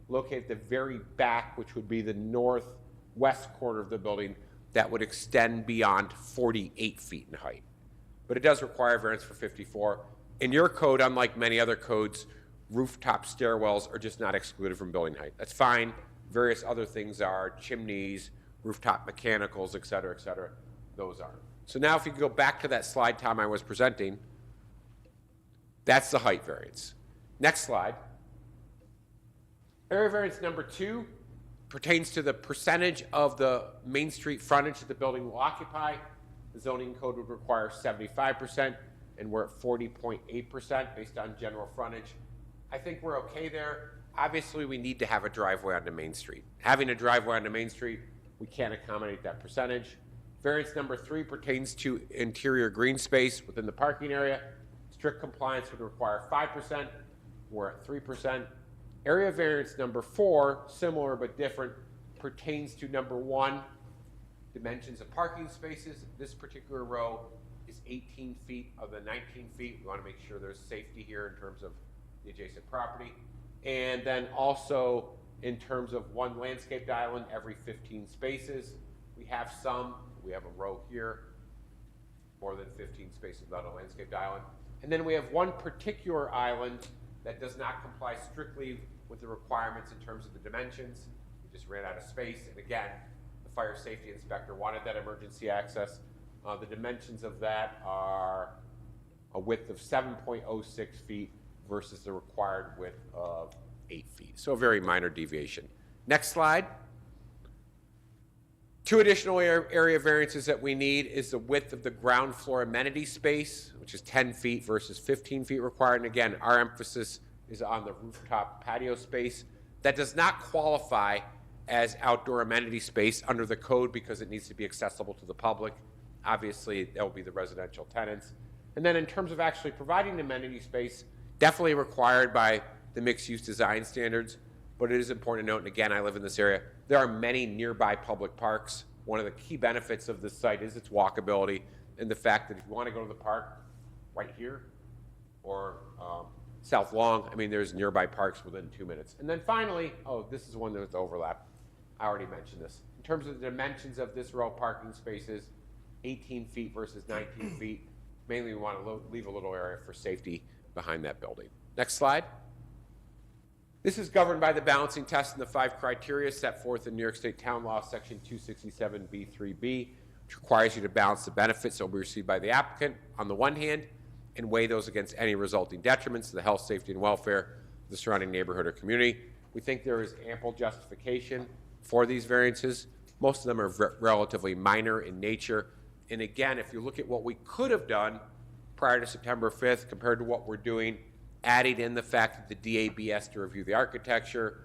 located at the very back, which would be the northwest corner of the building, that would extend beyond 48 feet in height. But it does require variance for 54. In your code, unlike many other codes, rooftop stairwells are just not excluded from building height. That's fine. Various other things are, chimneys, rooftop mechanicals, et cetera, those aren't. So now if you go back to that slide, Tom, I was presenting, that's the height variance. Next slide. Area variance number 2 pertains to the percentage of the Main Street frontage that the building will occupy. The zoning code would require 75%, and we're at 40.8% based on general frontage. I think we're okay there. Obviously, we need to have a driveway onto Main Street. Having a driveway onto Main Street, we can't accommodate that percentage. Variance number 3 pertains to interior green space within the parking area. Strict compliance would require 5%. We're at 3%. Area variance number 4, similar but different, pertains to number 1, dimensions of parking spaces. This particular row is 18 feet of the 19 feet. We want to make sure there's safety here in terms of the adjacent property. And then also in terms of 1 landscaped island every 15 spaces. We have a row here. more than 15 spaces without a landscaped island. And then we have one particular island that does not comply strictly with the requirements in terms of the dimensions. We just ran out of space, and again, the fire safety inspector wanted that emergency access. The dimensions of that are a width of 7.06 feet versus the required width of 8 feet. So a very minor deviation. Next slide. Two additional area variances that we need is the width of the ground floor amenity space, which is 10 feet versus 15 feet required. And again, our emphasis is on the rooftop patio space. That does not qualify as outdoor amenity space under the code because it needs to be accessible to the public. Obviously, that will be the residential tenants. And then in terms of actually providing amenity space, definitely required by the mixed-use design standards, but it is important to note, and again, I live in this area, there are many nearby public parks. One of the key benefits of this site is its walkability and the fact that if you want to go to the park right here or South Long, I mean, there's nearby parks within 2 minutes. And then finally, oh, this is one that was overlap. I already mentioned this. In terms of the dimensions of this row of parking spaces, 18 feet versus 19 feet. Mainly, we want to leave a little area for safety behind that building. Next slide. This is governed by the balancing test and the 5 criteria set forth in New York State Town Law, Section 267B3B, which requires you to balance the benefits that will be received by the applicant on the one hand and weigh those against any resulting detriments to the health, safety, and welfare of the surrounding neighborhood or community. We think there is ample justification for these variances. Most of them are relatively minor in nature. And again, if you look at what we could have done prior to September 5th compared to what we're doing, adding in the fact that the DAB has to review the architecture,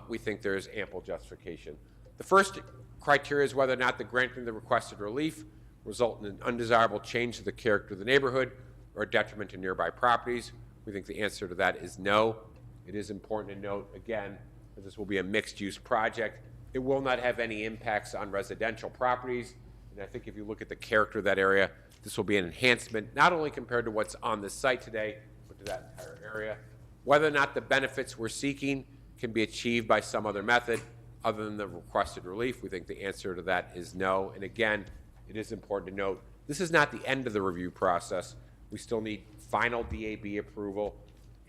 we think there is ample justification. The first criteria is whether or not the granting of the requested relief result in an undesirable change to the character of the neighborhood or a detriment to nearby properties. We think the answer to that is no. It is important to note, again, that this will be a mixed-use project. It will not have any impacts on residential properties. And I think if you look at the character of that area, this will be an enhancement, not only compared to what's on the site today, but to that entire area. Whether or not the benefits we're seeking can be achieved by some other method other than the requested relief, we think the answer to that is no. And again, it is important to note, this is not the end of the review process. We still need final DAB approval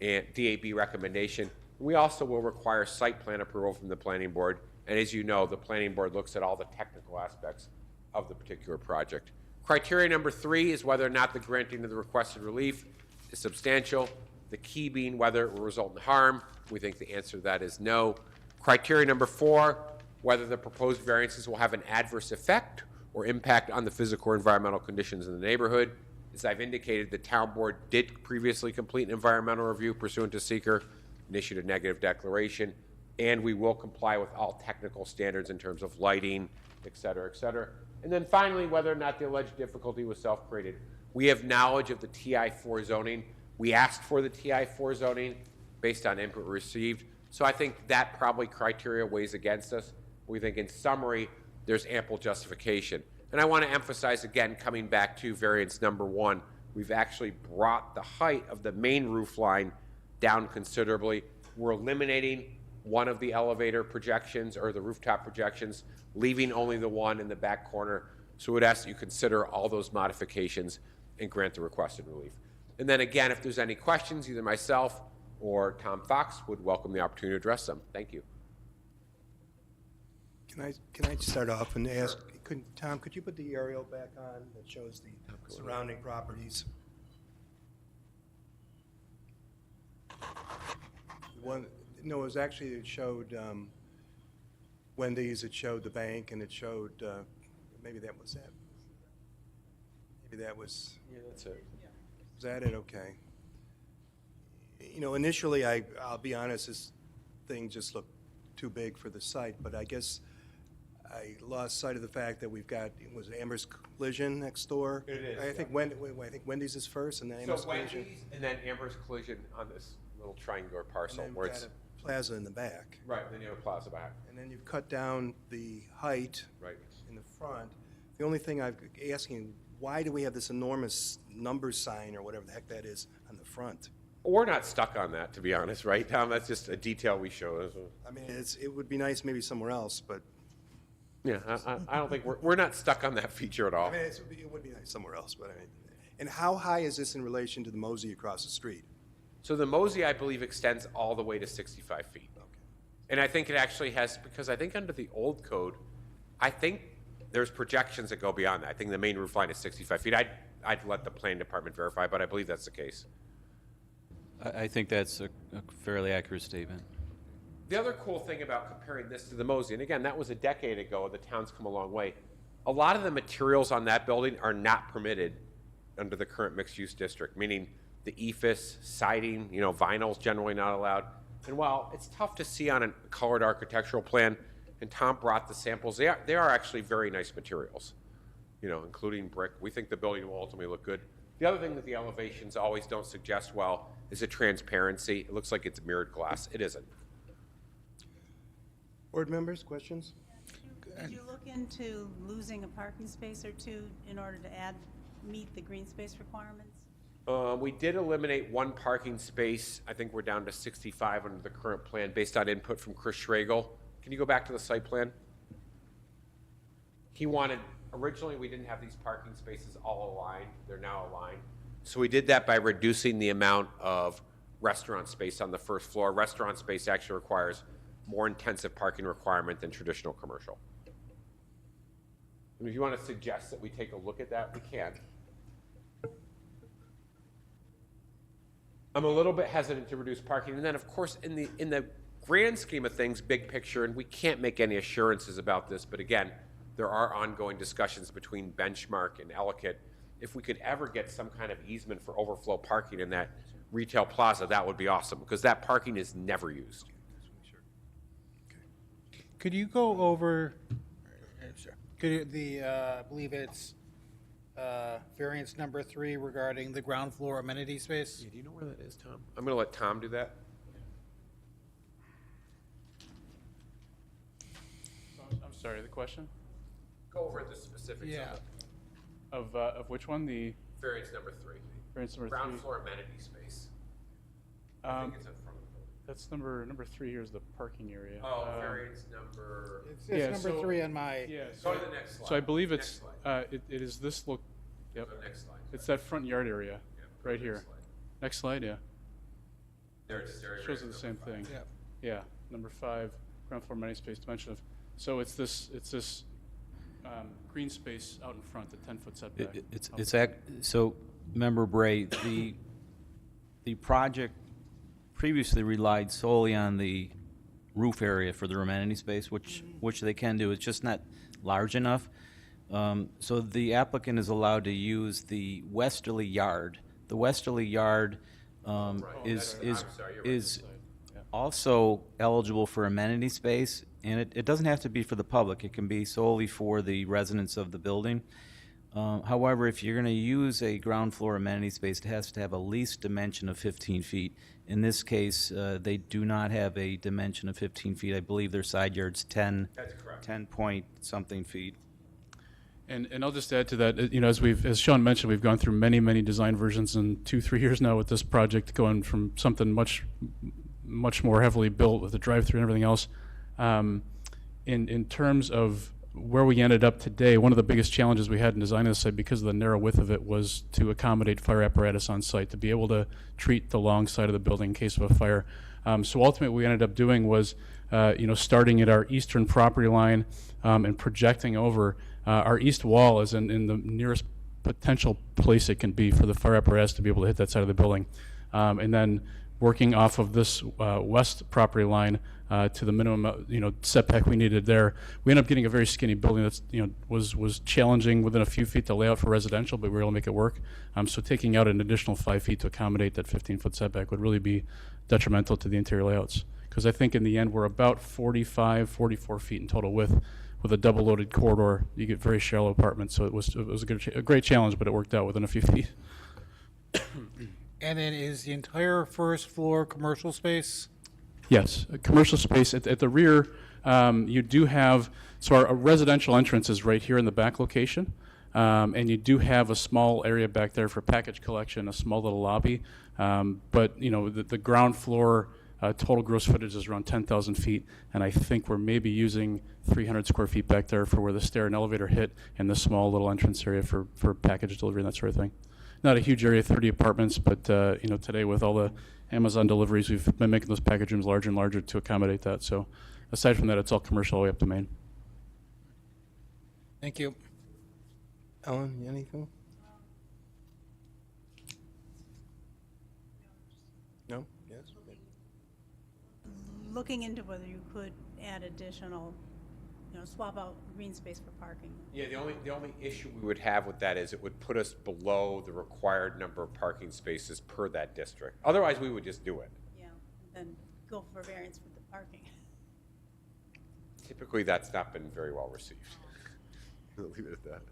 and DAB recommendation. We also will require site plan approval from the planning board. And as you know, the planning board looks at all the technical aspects of the particular project. Criteria number 3 is whether or not the granting of the requested relief is substantial. The key being whether it will result in harm. We think the answer to that is no. Criteria number 4, whether the proposed variances will have an adverse effect or impact on the physical or environmental conditions in the neighborhood. As I've indicated, the town board did previously complete an environmental review pursuant to seeker and issued a negative declaration, and we will comply with all technical standards in terms of lighting, et cetera, et cetera. And then finally, whether or not the alleged difficulty was self-created. We have knowledge of the TI-4 zoning. We asked for the TI-4 zoning based on input received. So I think that probably criteria weighs against us. We think in summary, there's ample justification. And I want to emphasize again, coming back to variance number 1, we've actually brought the height of the main roof line down considerably. We're eliminating one of the elevator projections or the rooftop projections, leaving only the one in the back corner. So we'd ask that you consider all those modifications and grant the requested relief. And then again, if there's any questions, either myself or Tom Fox would welcome the opportunity to address them. Thank you.
Can I start off and ask, Tom, could you put the aerial back on that shows the surrounding properties? No, it was actually, it showed Wendy's, it showed the bank, and it showed, maybe that was it. Maybe that was.
Yeah, that's it.
Was that it? Okay. You know, initially, I'll be honest, this thing just looked too big for the site, but I guess I lost sight of the fact that we've got, was it Amherst Collision next door?
It is,
I think I think Wendy's is first, and then Amherst
So
Collision.
Wendy's and then Amherst Collision on this little triangular parcel
And then
where
we've
it's
got a plaza in the back.
right. Then you have a plaza back.
And then you've cut down the height
Right.
in the front. The only thing I'm asking, why do we have this enormous number sign or whatever the heck that is on the front?
We're not stuck on that, to be honest, right, Tom? That's just a detail we show.
I mean, it would be nice maybe somewhere else, but
Yeah, I don't think we're not stuck on that feature at all.
I mean, it would be nice somewhere else, but I mean, and how high is this in relation to the Mosey across the street?
So the Mosey, I believe, extends all the way to 65 feet.
Okay.
And I think it actually has, because I think under the old code, I think there's projections that go beyond that. I think the main roof line is 65 feet. I'd let the planning department verify, but I believe that's the case.
I think that's a fairly accurate statement.
The other cool thing about comparing this to the Mosey, and again, that was a decade ago, the town's come a long way. A lot of the materials on that building are not permitted under the current mixed-use district, meaning the ephes, siding, vinyl's generally not allowed. And while it's tough to see on a colored architectural plan, and Tom brought the samples, they are actually very nice materials, including brick. We think the building will ultimately look good. The other thing that the elevations always don't suggest well is the transparency. It looks like it's mirrored glass. It isn't.
Board members, questions?
Did you look into losing a parking space or two in order to meet the green space requirements?
We did eliminate one parking space. I think we're down to 65 under the current plan based on input from Chris Schragle. Can you go back to the site plan? He wanted, originally we didn't have these parking spaces all aligned. They're now aligned. So we did that by reducing the amount of restaurant space on the first floor. Restaurant space actually requires more intensive parking requirement than traditional commercial. And if you want to suggest that we take a look at that, we can. I'm a little bit hesitant to reduce parking. And then, of course, in the grand scheme of things, big picture, and we can't make any assurances about this, but again, there are ongoing discussions between Benchmark and Ellicott. If we could ever get some kind of easement for overflow parking in that retail plaza, that would be awesome, because that parking is never used.
Could you go over, I believe it's variance number 3 regarding the ground floor amenity space?
Yeah, do you know where that is, Tom? I'm going to let Tom do that.
I'm sorry, the question?
Go over the specifics
Yeah.
Of which one? The
Variance number 3.
variance number
Ground
3?
floor amenity space. I think it's in front of the building.
That's number 3 here is the parking area.
Oh, variance number.
It's
Yeah,
number
so-
3 on my,
Yeah,
Go to the next slide.
so I believe
Next
it's,
slide.
it is this look, yep.
Go to the next slide.
It's that front yard area,
Yeah,
right
go to the
here.
next slide.
Next slide, yeah.
There it is. There it
Shows
is,
it the same
number 5.
thing.
yeah.
Yeah, number 5, ground floor amenity space dimension of, so it's this green space out in front, the 10-foot setback.
So, Member Bray, the project previously relied solely on the roof area for the amenity space, which they can do. It's just not large enough. So the applicant is allowed to use the westerly yard. The westerly yard is
I'm sorry, you're right.
is also eligible for amenity space, and it doesn't have to be for the public. It can be solely for the residents of the building. However, if you're going to use a ground floor amenity space, it has to have a least dimension of 15 feet. In this case, they do not have a dimension of 15 feet. I believe their side yard's 10.
That's correct.
10 point something feet.
And I'll just add to that, as Sean mentioned, we've gone through many design versions in 2-3 years now with this project, going from something much more heavily built with the drive-through and everything else. In terms of where we ended up today, one of the biggest challenges we had in designing this site, because of the narrow width of it, was to accommodate fire apparatus on site, to be able to treat the long side of the building in case of a fire. So ultimately, what we ended up doing was, starting at our eastern property line and projecting over. Our east wall is in the nearest potential place it can be for the fire apparatus to be able to hit that side of the building. And then working off of this west property line to the minimum setback we needed there. We ended up getting a very skinny building that's was challenging within a few feet to lay out for residential, but we were able to make it work. So taking out an additional 5 feet to accommodate that 15-foot setback would really be detrimental to the interior layouts. Because I think in the end we're about 44 feet in total width. With a double-loaded corridor, you get very shallow apartments. So it was a great challenge, but it worked out within a few feet.
And then is the entire first floor commercial space?
Yes, a commercial space. At the rear, you do have, so our residential entrance is right here in the back location. And you do have a small area back there for package collection, a small little lobby. But, the ground floor Total gross footage is around 10,000 feet, and I think we're maybe using 300 square feet back there for where the stair and elevator hit, and the small little entrance area for package delivery and that sort of thing. Not a huge area, 30 apartments, but you know, today with all the Amazon deliveries, we've been making those package rooms larger and larger to accommodate that. So aside from that, it's all commercial all the way up to Main.
Thank you.
Ellen, anything? No? Yes?
Looking into whether you could add additional, swap out green space for parking.
Yeah, the only issue we would have with that is it would put us below the required number of parking spaces per that district. Otherwise, we would just do it.
Yeah, and then go for variance for the parking.
Typically, that's not been very well received.
We'll leave it at that.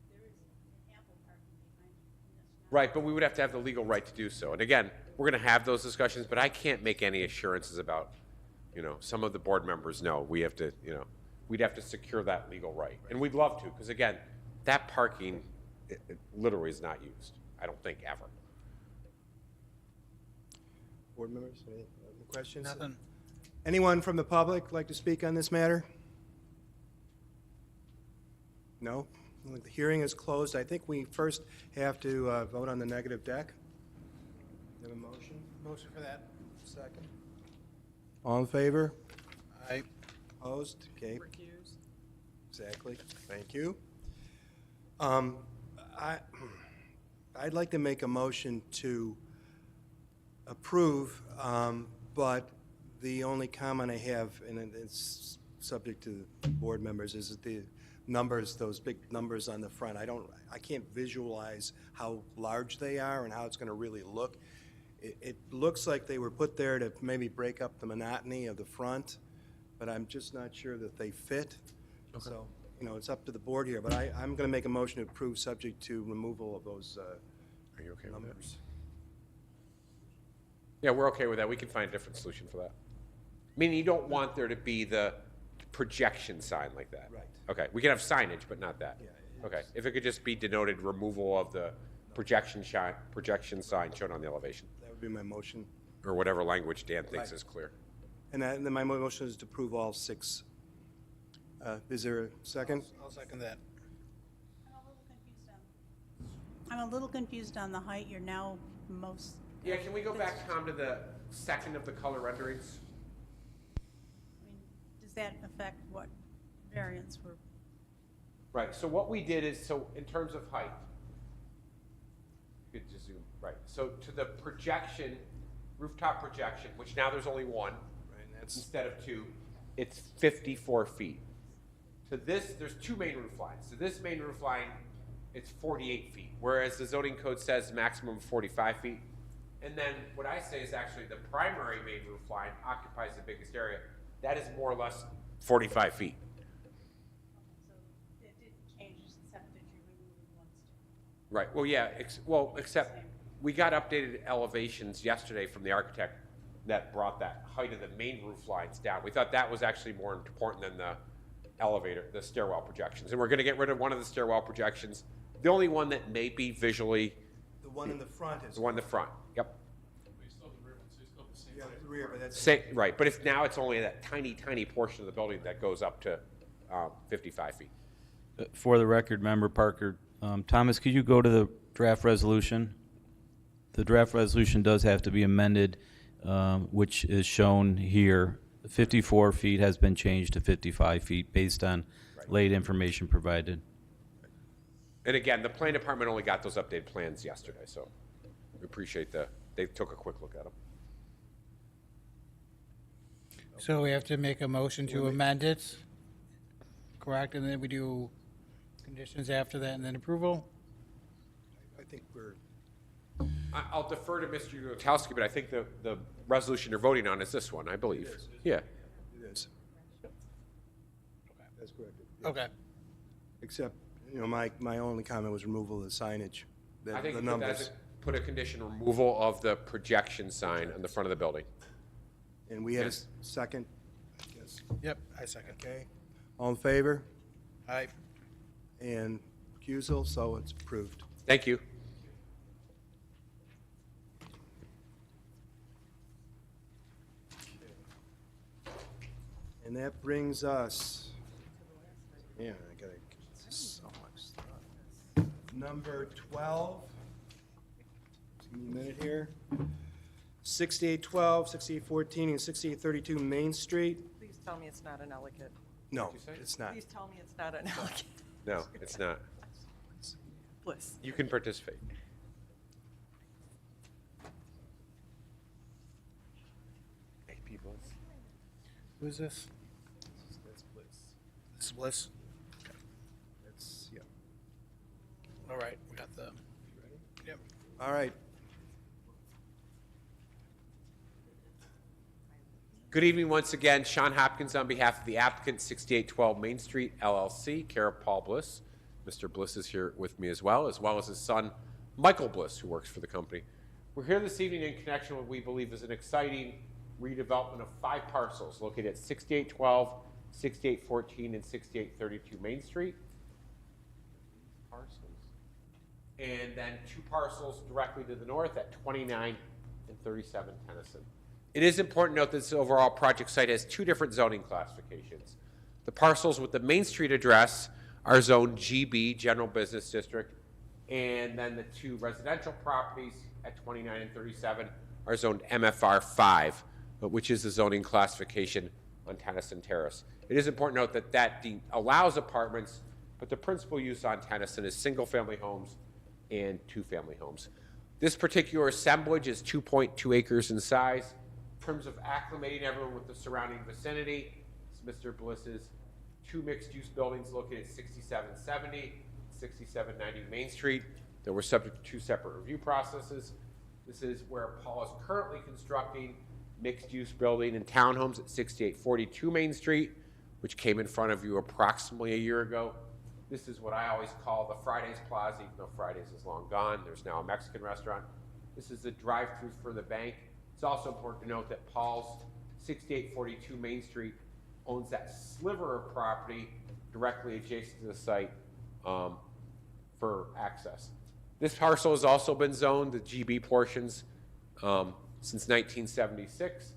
There is ample parking behind you.
Right, but we would have to have the legal right to do so. And again, we're going to have those discussions, but I can't make any assurances about, some of the board members know. We have to, we'd have to secure that legal right. And we'd love to, because again, that parking it literally is not used, I don't think, ever.
Board members, any questions?
Nothing.
Anyone from the public like to speak on this matter? No? The hearing is closed. I think we first have to vote on the negative deck. You have a motion?
Motion for that.
Second. All in favor?
Aye.
Opposed? Okay.
Recuse.
Exactly. Thank you. I'd like to make a motion to approve, but the only comment I have, and it's subject to the board members, is that the numbers, those big numbers on the front, I can't visualize how large they are and how it's going to really look. It looks like they were put there to maybe break up the monotony of the front, but I'm just not sure that they fit. Okay. So, it's up to the board here, but I'm going to make a motion to approve subject to removal of those
Are you okay with that?
numbers.
Yeah, we're okay with that. We can find a different solution for that. I mean, you don't want there to be the projection sign like that.
Right.
Okay, we can have signage, but not that.
Yeah,
Okay, if it could just be denoted removal of the projection sign shown on the elevation,
That would be my motion.
or whatever language Dan thinks
Right.
is clear.
And then my motion is to approve all 6. Is there a second?
I'll second that.
I'm a little confused on the height. You're now most.
Yeah, can we go back, Tom, to the second of the color renderings?
Does that affect what variance we're?
Right, so what we did is, so in terms of height, you could just zoom, right, so to the projection, rooftop projection, which now there's only one, instead of 2, it's 54 feet. To this, there's 2 main roof lines. So this main roof line, it's 48 feet, whereas the zoning code says maximum of 45 feet. And then what I say is actually the primary main roof line occupies the biggest area. That is more or less 45 feet.
So it didn't change except that you're removing ones too.
Right, well, yeah, except we got updated elevations yesterday from the architect that brought that height of the main roof lines down. We thought that was actually more important than the elevator, the stairwell projections. And we're gonna get rid of one of the stairwell projections. The only one that may be visually,
The one in the front is.
the one in the front, yep.
Yeah, the rear, but that's.
Right, but if now it's only that tiny, tiny portion of the building that goes up to 55 feet.
For the record, Member Parker, Thomas, could you go to the draft resolution? The draft resolution does have to be amended, which is shown here. 54 feet has been changed to 55 feet based on late information provided.
And again, the plan department only got those updated plans yesterday, so we appreciate they took a quick look at them.
So we have to make a motion to amend it, correct? And then we do conditions after that and then approval?
I think we're.
I'll defer to Mr. Yurkowski, but I think the resolution you're voting on is this one, I believe. Yeah.
It is. That's correct.
Okay.
Except, my only comment was removal of the signage,
I think
the
you
numbers.
put a condition removal of the projection sign on the front of the building.
And we had a
Yes.
second, I guess.
Yep, I second.
Okay. All in favor?
Aye.
And recusal, so it's approved.
Thank you.
And that brings us, yeah, I gotta get so much stuff. Number 12. Just give me a minute here. 6812, 6814, and 6832 Main Street.
Please tell me it's not an Ellicott.
No, it's not.
Please tell me it's not an Ellicott.
No, it's not.
Bliss.
You can participate. AP Bliss.
Who is this?
That's Bliss.
This is Bliss.
That's, yeah.
All right, we got the. Yep.
All right.
Good evening once again. Sean Hopkins on behalf of the applicant, 6812 Main Street LLC, care of Paul Bliss. Mr. Bliss is here with me as well as his son, Michael Bliss, who works for the company. We're here this evening in connection with what we believe is an exciting redevelopment of 5 parcels located at 6812, 6814, and 6832 Main Street. Parcels. And then 2 parcels directly to the north at 29 and 37 Tennyson. It is important to note that this overall project site has 2 different zoning classifications. The parcels with the Main Street address are zoned GB, General Business District, and then the 2 residential properties at 29 and 37 are zoned MFR 5, which is the zoning classification on Tennyson Terrace. It is important to note that allows apartments, but the principal use on Tennyson is single-family homes and 2-family homes. This particular assemblage is 2.2 acres in size. In terms of acclimating everyone with the surrounding vicinity, it's Mr. Bliss's 2 mixed-use buildings located at 6770, 6790 Main Street that were subject to 2 separate review processes. This is where Paul is currently constructing mixed-use building and townhomes at 6842 Main Street, which came in front of you approximately a year ago. This is what I always call the Fridays Plaza, even though Fridays is long gone. There's now a Mexican restaurant. This is the drive-through for the bank. It's also important to note that Paul's 6842 Main Street owns that sliver of property directly adjacent to the site for access. This parcel has also been zoned, the GB portions, since 1976.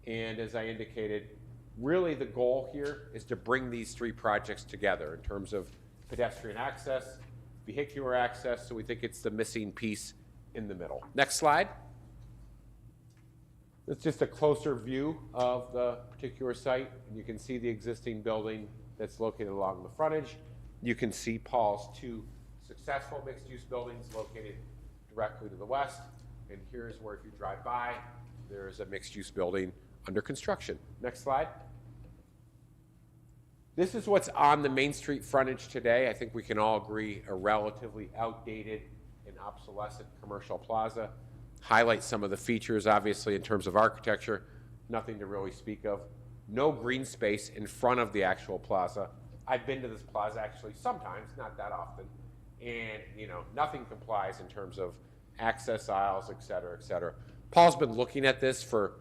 And as I indicated, really the goal here is to bring these 3 projects together in terms of pedestrian access, vehicular access, so we think it's the missing piece in the middle. Next slide. It's just a closer view of the particular site. And you can see the existing building that's located along the frontage. You can see Paul's 2 successful mixed-use buildings located directly to the west. And here's where, if you drive by, there's a mixed-use building under construction. Next slide. This is what's on the Main Street frontage today. I think we can all agree a relatively outdated and obsolescent commercial plaza. Highlight some of the features, obviously, in terms of architecture, nothing to really speak of. No green space in front of the actual plaza. I've been to this plaza actually sometimes, not that often, and nothing complies in terms of access aisles, et cetera, et cetera. Paul's been looking at this for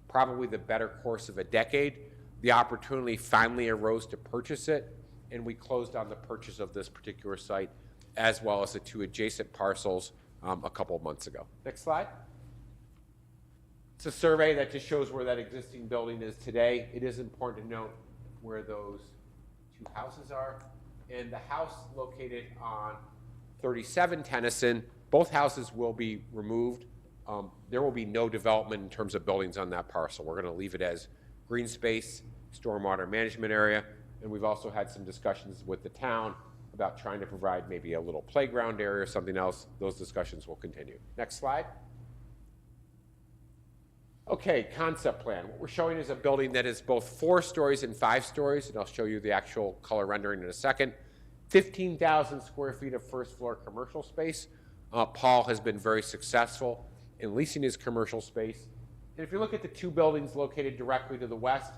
probably the better course of a decade. The opportunity finally arose to purchase it, and we closed on the purchase of this particular site, as well as the 2 adjacent parcels a couple of months ago. Next slide. It's a survey that just shows where that existing building is today. It is important to note where those 2 houses are. And the house located on 37 Tennyson, both houses will be removed. There will be no development in terms of buildings on that parcel. We're going to leave it as green space, stormwater management area, and we've also had some discussions with the town about trying to provide maybe a little playground area or something else. Those discussions will continue. Next slide. Okay, concept plan. What we're showing is a building that is both 4 stories and 5 stories, and I'll show you the actual color rendering in a second. 15,000 square feet of first floor commercial space. Paul has been very successful in leasing his commercial space. And if you look at the 2 buildings located directly to the west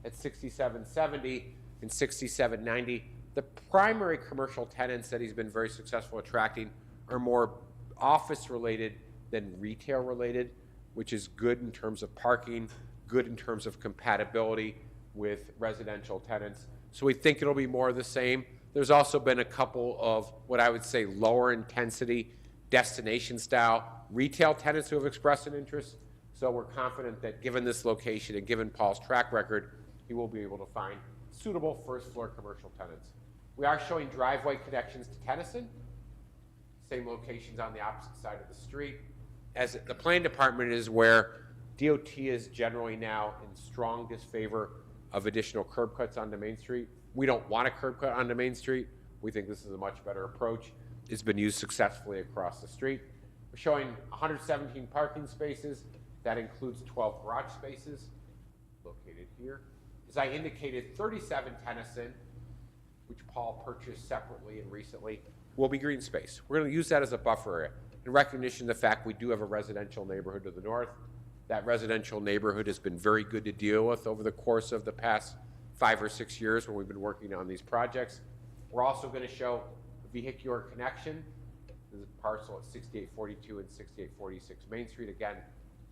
at 6770 and 6790, the primary commercial tenants that he's been very successful attracting are more office-related than retail-related, which is good in terms of parking, good in terms of compatibility with residential tenants. So we think it'll be more of the same. There's also been a couple of what I would say lower intensity destination-style retail tenants who have expressed an interest. So we're confident that given this location and given Paul's track record, he will be able to find suitable first floor commercial tenants. We are showing driveway connections to Tennyson, same locations on the opposite side of the street. As the planning department is where DOT is generally now in strong disfavor of additional curb cuts onto Main Street. We don't want a curb cut onto Main Street. We think this is a much better approach. It's been used successfully across the street. We're showing 117 parking spaces. That includes 12 garage spaces located here. As I indicated, 37 Tennyson, which Paul purchased separately and recently, will be green space. We're going to use that as a buffer area in recognition of the fact we do have a residential neighborhood to the north. That residential neighborhood has been very good to deal with over the course of the past 5 or 6 years when we've been working on these projects. We're also going to show a vehicular connection. This is a parcel at 6842 and 6846 Main Street. Again,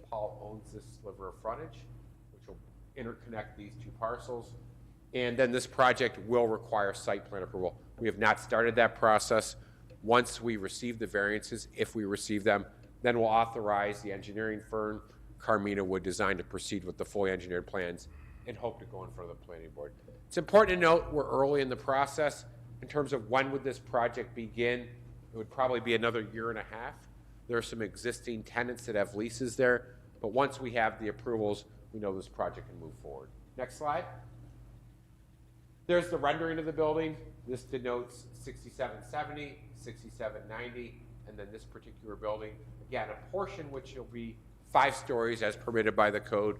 Paul owns this sliver of frontage, which will interconnect these two parcels. And then this project will require site plan approval. We have not started that process. Once we receive the variances, if we receive them, then we'll authorize the engineering firm, Carmina Wood Design, to proceed with the fully engineered plans and hope to go in front of the planning board. It's important to note we're early in the process. In terms of when would this project begin, it would probably be another 1.5 years. There are some existing tenants that have leases there, but once we have the approvals, we know this project can move forward. Next slide. There's the rendering of the building. This denotes 6770, 6790, and then this particular building. Again, a portion which will be 5 stories as permitted by the code,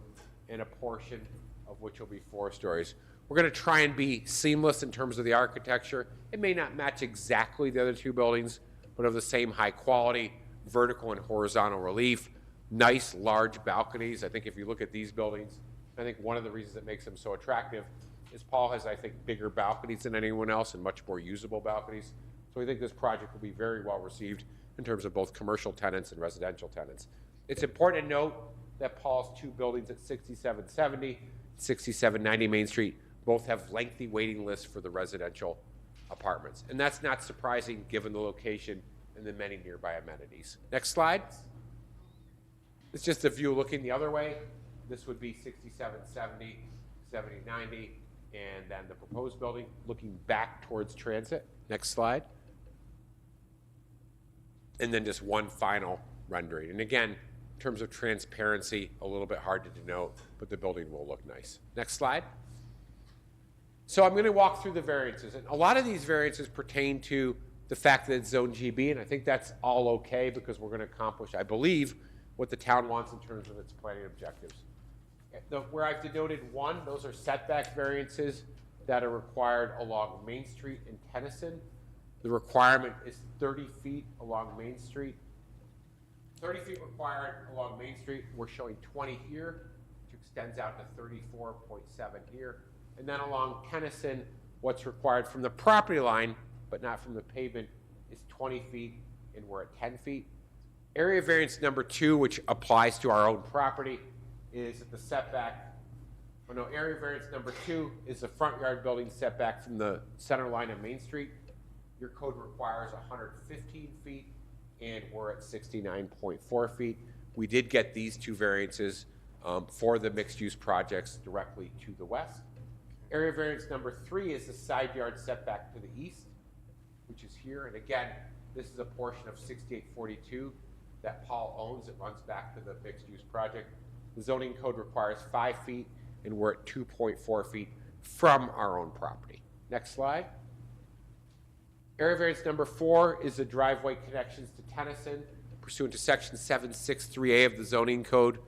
and a portion of which will be 4 stories. We're going to try and be seamless in terms of the architecture. It may not match exactly the other 2 buildings, but of the same high quality, vertical and horizontal relief, nice large balconies. I think if you look at these buildings, I think one of the reasons that makes them so attractive is Paul has, I think, bigger balconies than anyone else and much more usable balconies. So we think this project will be very well received in terms of both commercial tenants and residential tenants. It's important to note that Paul's 2 buildings at 6770, 6790 Main Street both have lengthy waiting lists for the residential apartments. And that's not surprising given the location and the many nearby amenities. Next slide. It's just a view looking the other way. This would be 6770, 7090, and then the proposed building looking back towards transit. Next slide. And then just one final rendering. And again, in terms of transparency, a little bit hard to denote, but the building will look nice. Next slide. So I'm going to walk through the variances. And a lot of these variances pertain to the fact that it's Zone GB, and I think that's all okay because we're going to accomplish, I believe, what the town wants in terms of its planning objectives. Where I've denoted 1, those are setback variances that are required along Main Street in Tennyson. The requirement is 30 feet along Main Street. 30 feet required along Main Street. We're showing 20 here, which extends out to 34.7 here. And then along Tennyson, what's required from the property line, but not from the pavement, is 20 feet, and we're at 10 feet. Area variance number 2, which applies to our own property, is the setback. Oh no, area variance number 2 is the front yard building setback from the center line of Main Street. Your code requires 115 feet, and we're at 69.4 feet. We did get these 2 variances for the mixed-use projects directly to the west. Area variance number 3 is the side yard setback to the east, which is here. And again, this is a portion of 6842 that Paul owns. It runs back to the mixed-use project. The zoning code requires 5 feet, and we're at 2.4 feet from our own property. Next slide. Area variance number 4 is the driveway connections to Tennyson pursuant to section 763A of the zoning code,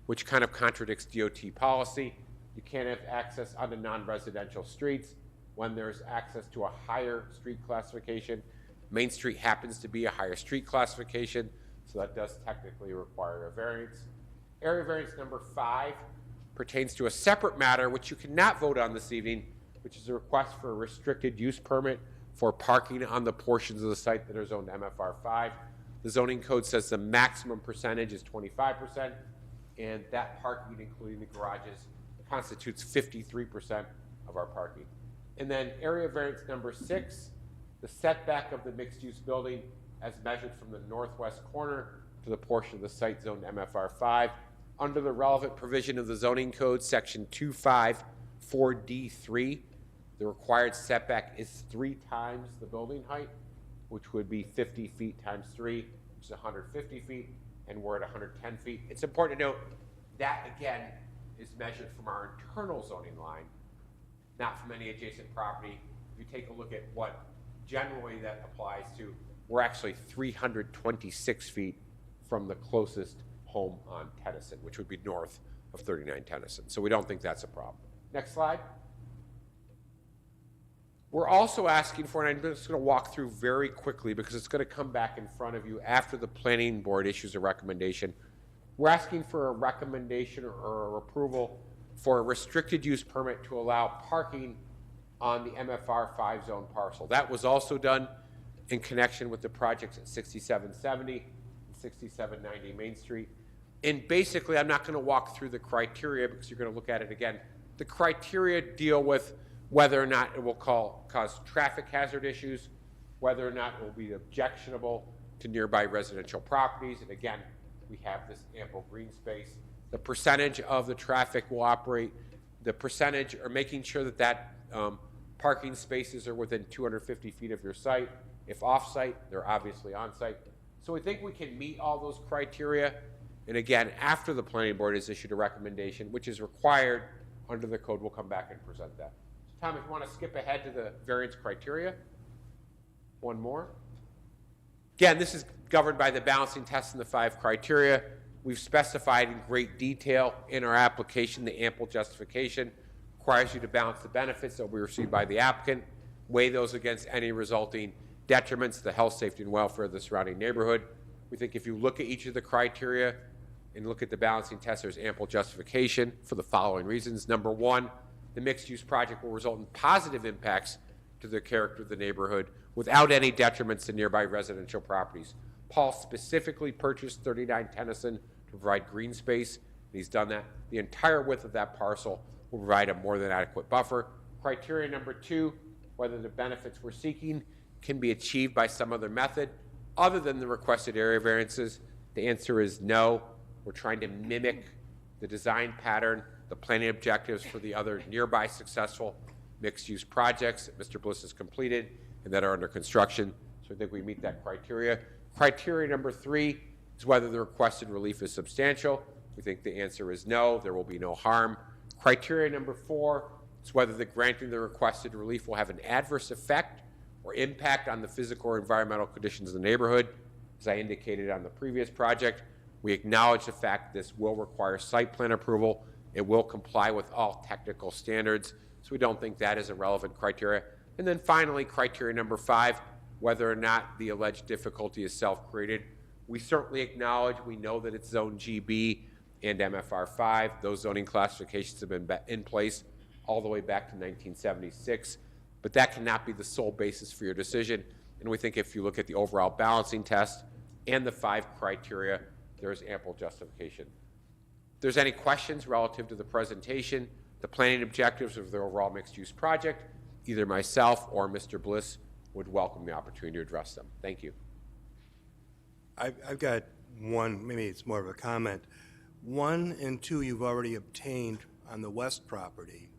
which kind of contradicts DOT policy. You can't have access onto non-residential streets when there's access to a higher street classification. Main Street happens to be a higher street classification, so that does technically require a variance. Area variance number 5 pertains to a separate matter which you cannot vote on this evening, which is a request for a restricted use permit for parking on the portions of the site that are zoned MFR 5. The zoning code says the maximum percentage is 25%, and that parking, including the garages, constitutes 53% of our parking. And then area variance number 6, the setback of the mixed-use building as measured from the northwest corner to the portion of the site zoned MFR 5. Under the relevant provision of the zoning code, section For D3, the required setback is 3 times the building height, which would be 50 feet times 3, which is 150 feet, and we're at 110 feet. It's important to note that, again, is measured from our internal zoning line, not from any adjacent property. If you take a look at what generally that applies to, we're actually 326 feet from the closest home on Tennyson, which would be north of 39 Tennyson. So we don't think that's a problem. Next slide. We're also asking for, and I'm just going to walk through very quickly because it's going to come back in front of you after the planning board issues a recommendation. We're asking for a recommendation or approval for a restricted use permit to allow parking on the MFR 5 zone parcel. That was also done in connection with the projects at 6770 and 6790 Main Street. And basically, I'm not going to walk through the criteria because you're going to look at it again. The criteria deal with whether or not it will cause traffic hazard issues, whether or not it will be objectionable to nearby residential properties. And again, we have this ample green space. The percentage of the traffic will operate, the percentage, or making sure that parking spaces are within 250 feet of your site. If off-site, they're obviously on-site. So we think we can meet all those criteria. And again, after the planning board has issued a recommendation, which is required under the code, we'll come back and present that. So Tom, if you want to skip ahead to the variance criteria. One more. Again, this is governed by the balancing test and the 5 criteria. We've specified in great detail in our application the ample justification. Requires you to balance the benefits that we receive by the applicant, weigh those against any resulting detriments to the health, safety, and welfare of the surrounding neighborhood. We think if you look at each of the criteria and look at the balancing test, there's ample justification for the following reasons. Number one, the mixed-use project will result in positive impacts to the character of the neighborhood without any detriments to nearby residential properties. Paul specifically purchased 39 Tennyson to provide green space, and he's done that. The entire width of that parcel will provide a more than adequate buffer. Criteria number 2, whether the benefits we're seeking can be achieved by some other method other than the requested area variances. The answer is no. We're trying to mimic the design pattern, the planning objectives for the other nearby successful mixed-use projects that Mr. Bliss has completed and that are under construction. So I think we meet that criteria. Criteria number 3 is whether the requested relief is substantial. We think the answer is no. There will be no harm. Criteria number 4 is whether the granting the requested relief will have an adverse effect or impact on the physical or environmental conditions of the neighborhood. As I indicated on the previous project, we acknowledge the fact this will require site plan approval. It will comply with all technical standards, so we don't think that is a relevant criteria. And then finally, criteria number 5, whether or not the alleged difficulty is self-created. We certainly acknowledge, we know that it's Zone GB and MFR 5. Those zoning classifications have been in place all the way back to 1976, but that cannot be the sole basis for your decision. And we think if you look at the overall balancing test and the 5 criteria, there is ample justification. If there's any questions relative to the presentation, the planning objectives of the overall mixed-use project, either myself or Mr. Bliss would welcome the opportunity to address them. Thank you.
I've got one, maybe it's more of a comment. 1 and 2 you've already obtained on the west property.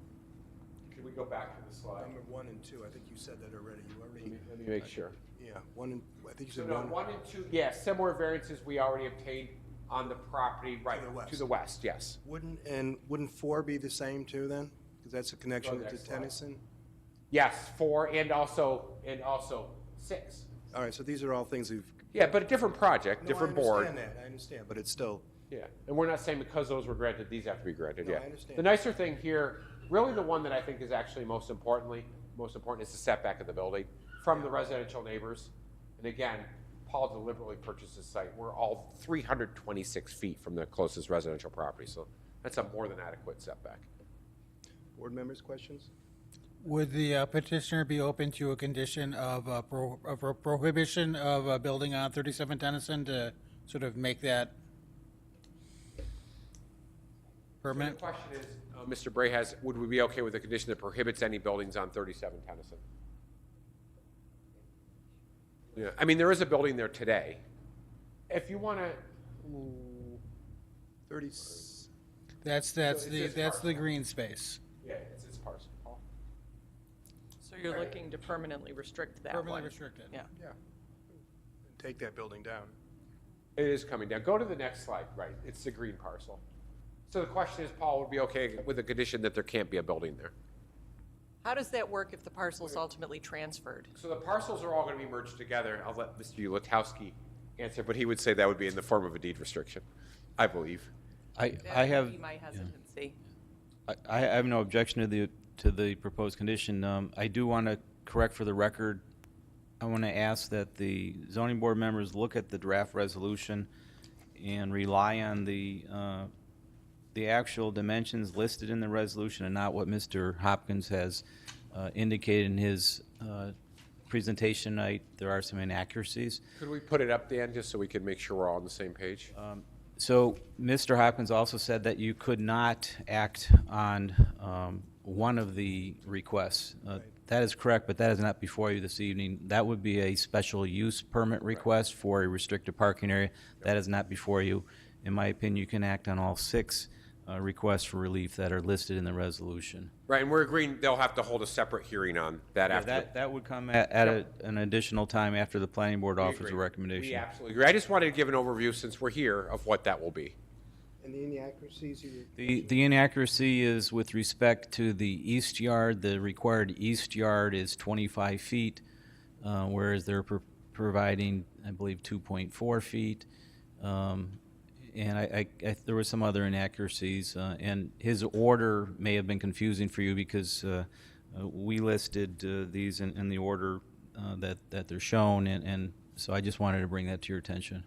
Can we go back to the slide?
Number 1 and 2, I think you said that already. You already.
Let me make sure.
Yeah, 1 and, I think you
So
said
no,
1.
1 and 2, yeah, similar variances we already obtained on the property right to the west, yes.
Wouldn't 4 be the same too then? Because that's a connection
Go
to
next slide.
Tennyson?
Yes, 4 and also 6.
All right, so these are all things we've.
Yeah, but a different project, different board.
I understand, but it's still.
Yeah, and we're not saying because those were granted, these have to be granted,
No,
yeah.
I understand.
The nicer thing here, really the one that I think is actually most important is the setback of the building from the residential neighbors. And again, Paul deliberately purchased this site. We're all 326 feet from the closest residential property, so that's a more than adequate setback.
Board members, questions?
Would the petitioner be open to a condition of a prohibition of building on 37 Tennyson to sort of make that permanent?
So the question is, Mr. Bray has, would we be okay with a condition that prohibits any buildings on 37 Tennyson? Yeah, I mean, there is a building there today. If you want to,
30.
That's the green space.
yeah, it's
you're looking to permanently restrict that one.
Permanently restricted.
Yeah.
Yeah.
Take that building down.
It is coming down. Go to the next slide, right, it's the green parcel. So the question is, Paul would be okay with the condition that there can't be a building there?
How does that work if the parcel is ultimately transferred?
So the parcels are all going to be merged together. I'll let Mr. Ulatowski answer, but he would say that would be in the form of a deed restriction, I believe.
I
That
have.
would be my hesitancy.
I have no objection to the proposed condition. I do want to correct for the record, I want to ask that the zoning board members look at the draft resolution and rely on the actual dimensions listed in the resolution and not what Mr. Hopkins has indicated in his presentation tonight. There are some inaccuracies.
Could we put it up, Dan, just so we can make sure we're all on the same page?
So Mr. Hopkins also said that you could not act on one of the requests. That is correct, but that is not before you this evening. That would be a special use permit request for a restricted parking area. That is not before you. In my opinion, you can act on all 6 requests for relief that are listed in the resolution.
Right, and we're agreeing they'll have to hold a separate hearing on that
Yeah,
after.
that would come at an additional time after the planning board
We
offers
agree.
a recommendation.
We absolutely agree. I just wanted to give an overview, since we're here, of what that will be.
And the inaccuracies you...
The inaccuracy is with respect to the east yard. The required east yard is 25 feet, whereas they're providing, I believe, 2.4 feet. And there were some other inaccuracies, and his order may have been confusing for you because we listed these in the order that they're shown, and so I just wanted to bring that to your attention.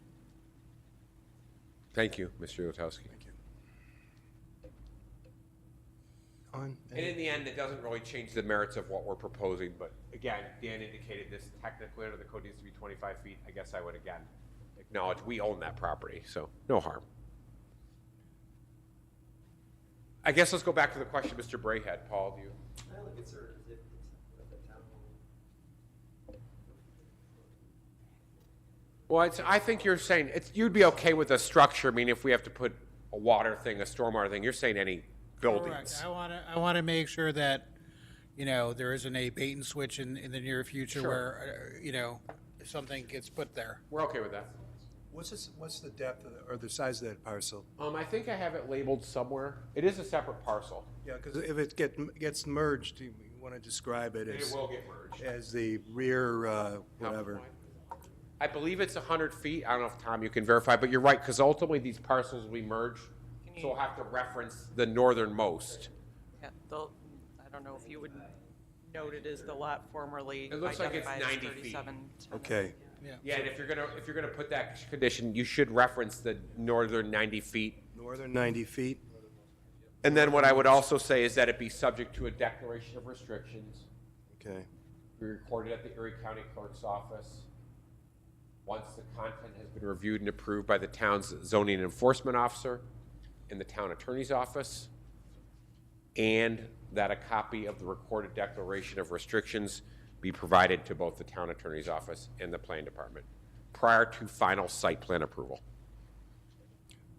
Thank you, Mr. Ulatowski.
Thank you. On.
And in the end, it doesn't really change the merits of what we're proposing, but again, Dan indicated this technically under the code needs to be 25 feet. I guess I would again acknowledge we own that property, so no harm. I guess let's go back to the question Mr. Bray had. Paul, do you?
My only concern is if the town
Well, I think you're saying, you'd be okay with a structure, I mean, if we have to put a water thing, a stormwater thing, you're saying any buildings.
Correct. I want to make sure that, there isn't a bait and switch in the near future
Sure.
where, something gets put there.
We're okay with that.
What's the depth of or the size of that parcel?
I think I have it labeled somewhere. It is a separate parcel.
Yeah, because if it gets merged, you want to describe it
It
as,
will get merged.
as the rear, whatever.
I believe it's 100 feet. I don't know if, Tom, you can verify, but you're right, because ultimately these parcels will be merged, so we'll have to reference the northernmost.
Yeah, I don't know if you would note it as the lot formerly
It looks like it's
identified as
90 feet.
37.
Okay.
Yeah, and if you're gonna put that condition, you should reference the northern 90 feet.
Northern 90 feet.
And then what I would also say is that it be subject to a declaration of restrictions,
Okay.
be recorded at the Erie County Clerk's office. Once the content has been reviewed and approved by the town's zoning enforcement officer in the town attorney's office, and that a copy of the recorded declaration of restrictions be provided to both the town attorney's office and the planning department prior to final site plan approval.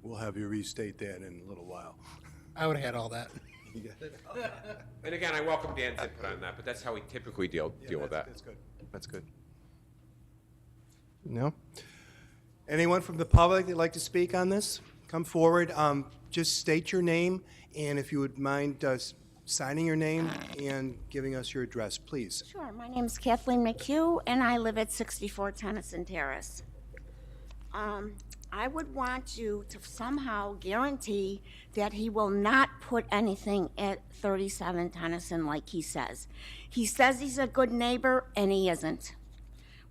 We'll have you restate that in a little while.
I would have had all that.
And again, I welcome Dan's input on that, but that's how we typically deal with that.
That's good. That's good. No? Anyone from the public that'd like to speak on this? Come forward. Just state your name, and if you would mind signing your name and giving us your address, please.
Sure. My name is Kathleen McHugh, and I live at 64 Tennyson Terrace. I would want you to somehow guarantee that he will not put anything at 37 Tennyson like he says. He says he's a good neighbor, and he isn't.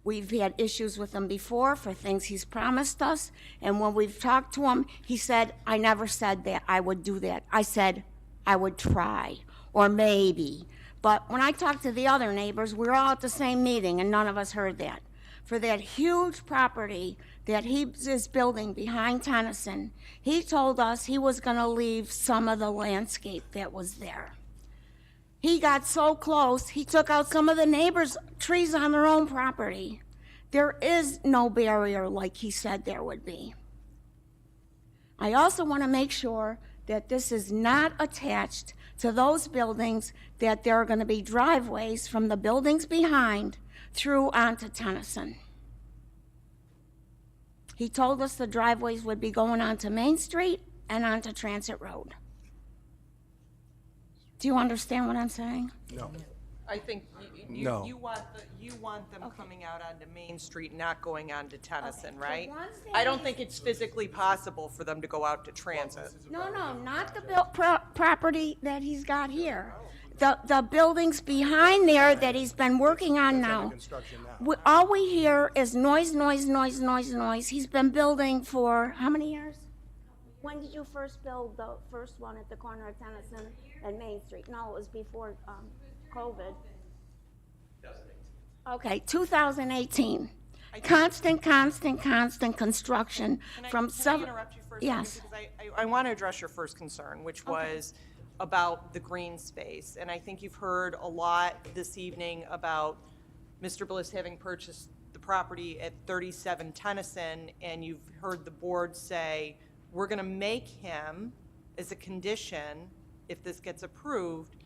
We've had issues with him before for things he's promised us, and when we've talked to him, he said, I never said that I would do that. I said, I would try, or maybe. But when I talked to the other neighbors, we were all at the same meeting, and none of us heard that. For that huge property that he is building behind Tennyson, he told us he was going to leave some of the landscape that was there. He got so close, he took out some of the neighbors' trees on their own property. There is no barrier like he said there would be. I also want to make sure that this is not attached to those buildings, that there are going to be driveways from the buildings behind through onto Tennyson. He told us the driveways would be going onto Main Street and onto Transit Road. Do you understand what I'm saying?
No.
I think
No.
you want them coming out onto Main Street, not going onto Tennyson,
Okay, so
right?
once they
I don't
leave-
think it's physically possible for them to go out to Transit.
No, not the property that he's got here. The buildings behind there that he's been working on now.
Construction now.
All we hear is noise, noise, noise, noise, noise. He's been building for how many years? When did you first build the first one at the corner of Tennyson and Main Street? No, it was before COVID. Okay, 2018. Constant construction from
Can I
some.
interrupt you for a
Yes.
second? Because I want to address your first concern, which was about the green space. And I think you've heard a lot this evening about Mr. Bliss having purchased the property at 37 Tennyson, and you've heard the board say, we're going to make him, as a condition, if this gets approved,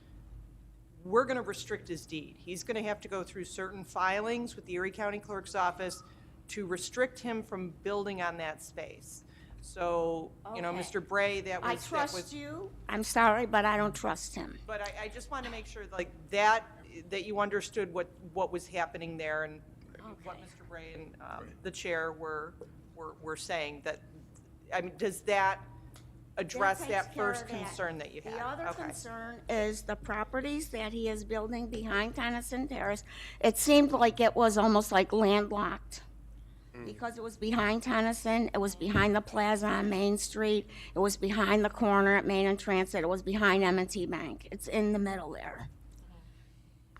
we're going to restrict his deed. He's going to have to go through certain filings with the Erie County Clerk's Office to restrict him from building on that space. So, you know,
Okay.
Mr. Bray, that
I
was...
trust you. I'm sorry, but I don't trust him.
But I just want to make sure, like, that you understood what was happening there and what Mr. Bray and the chair were saying, that, I mean, does that address
takes
that
care
first
of that.
concern that you had?
The other
Okay.
concern is the properties that he is building behind Tennyson Terrace. It seemed like it was almost like landlocked. Because it was behind Tennyson, it was behind the plaza on Main Street, it was behind the corner at Main and Transit, it was behind M&T Bank. It's in the middle there.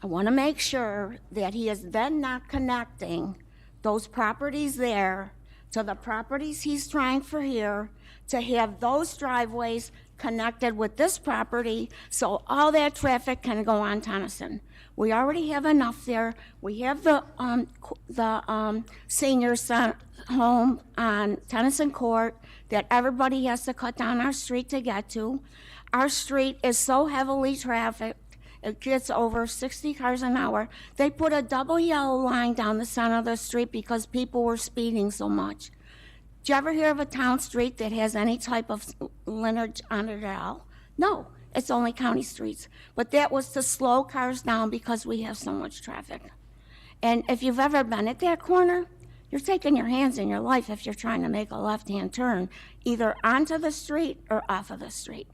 I want to make sure that he is then not connecting those properties there to the properties he's trying for here, to have those driveways connected with this property so all that traffic can go on Tennyson. We already have enough there. We have the senior home on Tennyson Court that everybody has to cut down our street to get to. Our street is so heavily trafficked, it gets over 60 cars an hour. They put a double yellow line down the center of the street because people were speeding so much. Did you ever hear of a town street that has any type of lineage on it at all? No, it's only county streets. But that was to slow cars down because we have so much traffic. And if you've ever been at that corner, you're taking your hands in your life if you're trying to make a left-hand turn, either onto the street or off of the street.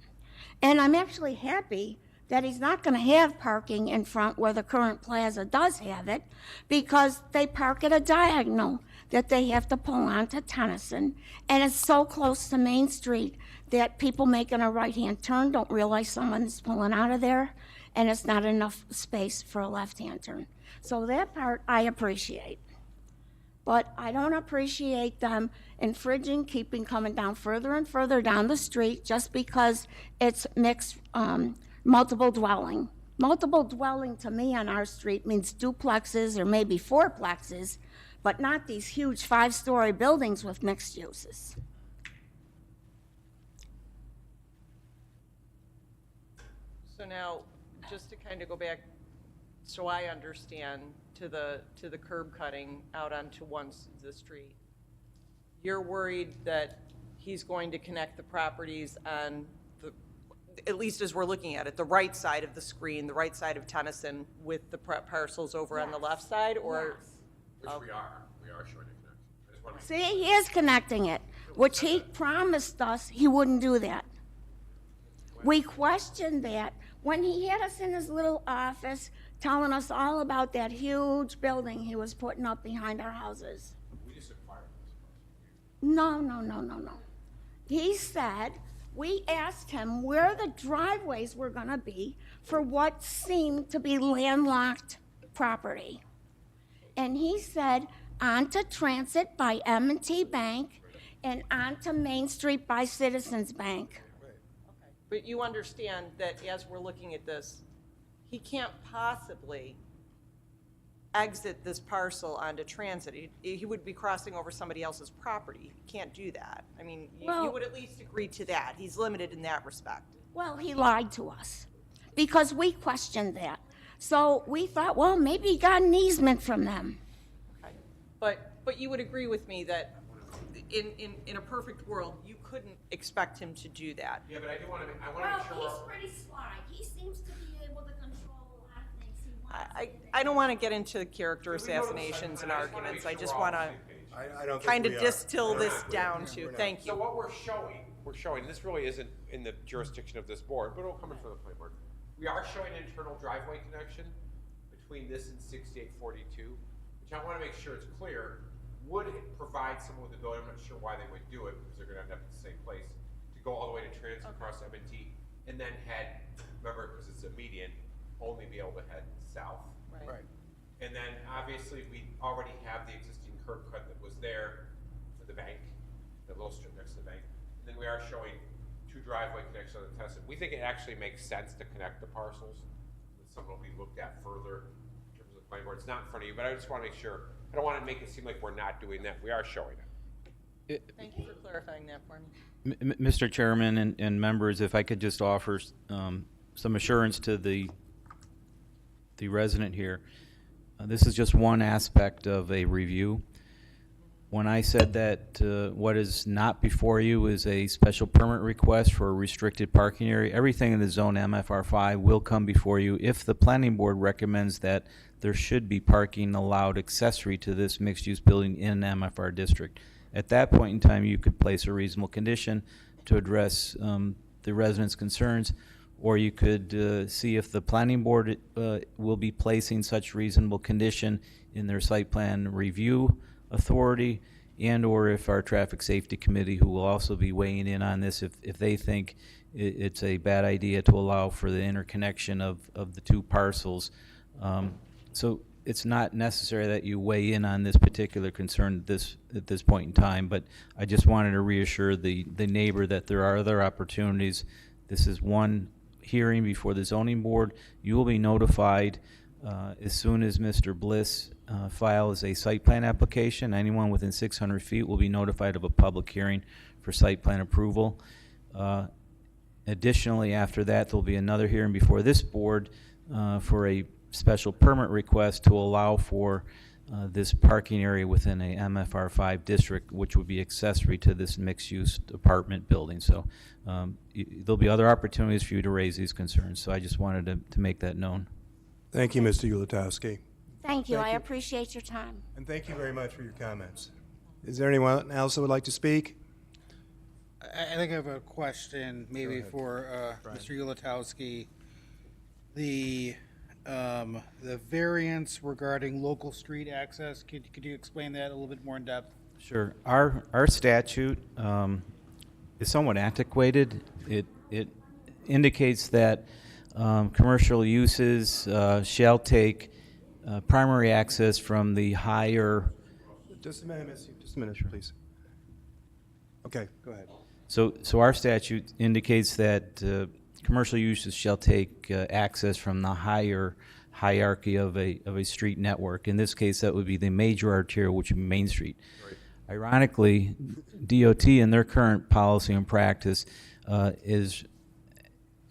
And I'm actually happy that he's not going to have parking in front where the current plaza does have it, because they park at a diagonal that they have to pull onto Tennyson, and it's so close to Main Street that people making a right-hand turn don't realize someone's pulling out of there, and it's not enough space for a left-hand turn. So that part I appreciate. But I don't appreciate them infringing, keeping coming down further and further down the street just because it's mixed multiple dwelling. Multiple dwelling to me on our street means duplexes or maybe fourplexes, but not these huge 5-story buildings with mixed uses.
So now, just to kind of go back, so I understand, to the curb cutting out onto the street, you're worried that he's going to connect the properties on the, at least as we're looking at it, the right side of the screen, the right side of Tennyson, with the parcels over on the left side, or?
Yes.
Which we are showing a connection. I just wanna make
See, he is connecting it, which he promised us he wouldn't do that. We questioned that when he had us in his little office telling us all about that huge building he was putting up behind our houses.
We just acquired this.
No. He said, we asked him where the driveways were going to be for what seemed to be landlocked property. And he said, onto Transit by M&T Bank and onto Main Street by Citizens Bank.
But you understand that as we're looking at this, he can't possibly, exit this parcel onto transit. He would be crossing over somebody else's property. He can't do that. I mean, you
Well-
would at least agree to that. He's limited in that respect.
Well, he lied to us because we questioned that. So we thought, well, maybe he got an easement from them.
Okay. But you would agree with me that in a perfect world, you couldn't expect him to do that.
Yeah, but I do want to, I want to
Well,
make sure.
he's pretty sly. He seems to be able to control a lot of things he wants.
I don't want to get into character assassinations and arguments. I just want to
I don't think
kind of
we are.
distill this down to, thank
So
you.
what we're showing, this really isn't in the jurisdiction of this board, but it'll come in from the planning board. We are showing an internal driveway connection between this and 6842, which I want to make sure it's clear, would provide someone with the ability, I'm not sure why they would do it, because they're going to end up at the same place, to go all the way to transit across M&T, and then head, remember, because it's a median, only be able to head south.
Right.
And then, obviously, we already have the existing curb cut that was there for the bank, that little strip next to the bank. And then we are showing two driveway connections on the test. We think it actually makes sense to connect the parcels. It's something will be looked at further in terms of the planning board. It's not in front of you, but I just want to make sure, I don't want to make it seem like we're not doing that. We are showing it.
Thank you for clarifying that for me.
Mr. Chairman and members, if I could just offer some assurance to the resident here. This is just one aspect of a review. When I said that what is not before you is a special permit request for a restricted parking area, everything in the zone MFR5 will come before you if the planning board recommends that there should be parking allowed accessory to this mixed-use building in an MFR district. At that point in time, you could place a reasonable condition to address the residents' concerns, or you could see if the planning board will be placing such reasonable condition in their site plan review authority, and or if our traffic safety committee, who will also be weighing in on this, if they think it's a bad idea to allow for the interconnection of the two parcels. So it's not necessary that you weigh in on this particular concern at this point in time, but I just wanted to reassure the neighbor that there are other opportunities. This is one hearing before the zoning board. You will be notified as soon as Mr. Bliss files a site plan application. Anyone within 600 feet will be notified of a public hearing for site plan approval. Additionally, after that, there'll be another hearing before this board for a special permit request to allow for this parking area within a MFR5 district, which would be accessory to this mixed-use apartment building. So there'll be other opportunities for you to raise these concerns. So I just wanted to make that known.
Thank you, Mr. Ulatowski.
Thank you.
Thank
I
you.
appreciate your time.
And thank you very much for your comments. Is there anyone else that would like to speak?
I think I have a question maybe
ahead.
for Mr. Ulatowski. The variance regarding local street access, could you explain that a little bit more in depth?
Sure. Our statute is somewhat antiquated. It indicates that commercial uses shall take primary access from the higher.
Just a minute, just a minute, please. Okay, go ahead.
So our statute indicates that commercial uses shall take access from the higher hierarchy of a street network. In this case, that would be the major arterial, which would be Main Street. Right. Ironically, DOT in their current policy and practice is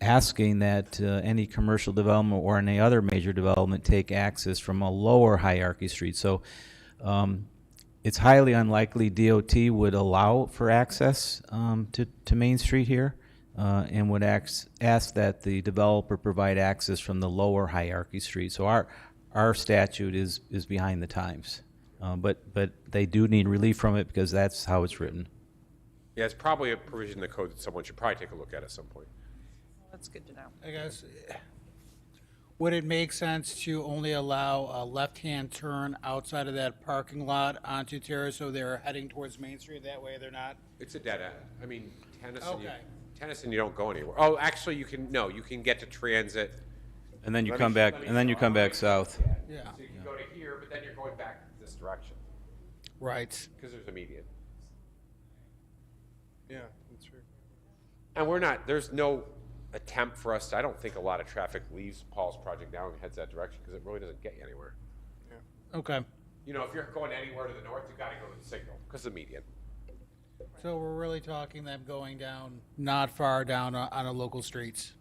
asking that any commercial development or any other major development take access from a lower hierarchy street. So it's highly unlikely DOT would allow for access to Main Street here and would ask that the developer provide access from the lower hierarchy street. So our statute is behind the times. But they do need relief from it because that's how it's written.
Yeah, it's probably a provision in the code that someone should probably take a look at some point.
That's good to know.
I guess, would it make sense to only allow a left-hand turn outside of that parking lot onto Terrace so they're heading towards Main Street? That way they're not?
It's a dead end. I mean, Tennyson,
Okay.
Tennyson, you don't go anywhere. Oh, actually, you can get to transit.
And then you
Let
come
me-
back,
let me
and then you
show
come
how
back
I-
south.
Yeah.
So you can go to here, but then you're going back this direction
Right.
because there's a median.
Yeah, that's true.
And there's no attempt for us I don't think a lot of traffic leaves Paul's project now and heads that direction because it really doesn't get you anywhere.
Okay,
You know, if you're going anywhere to the north, you gotta go to the signal, because of the median.
so we're really talking them going down, not far down on a local streets.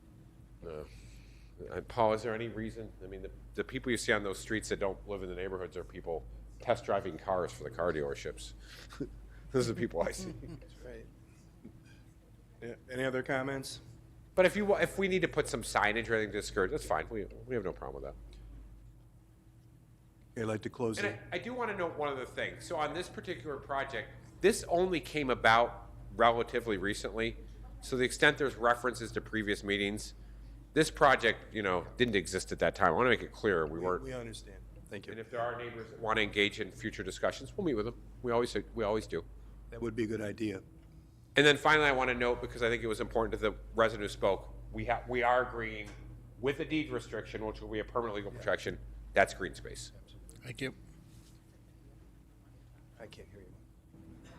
Paul, is there any reason? I mean, the people you see on those streets that don't live in the neighborhoods are people test driving cars for the car dealerships. Those are the people I see.
Right. Yeah, any other comments?
But if we need to put some signage or anything to discourage, that's fine. We have no problem with that.
I'd like to close
And
it.
I do want to note one other thing. So on this particular project, this only came about relatively recently. So the extent there's references to previous meetings, this project, you know, didn't exist at that time. I want to make it clear we weren't.
We understand. Thank you.
And if there are neighbors that want to engage in future discussions, we'll meet with them. We always do.
That would be a good idea.
And then finally, I want to note, because I think it was important to the resident who spoke, we are agreeing with a deed restriction, which will be a permanent legal protection. That's green space.
Thank you.
I can't hear you.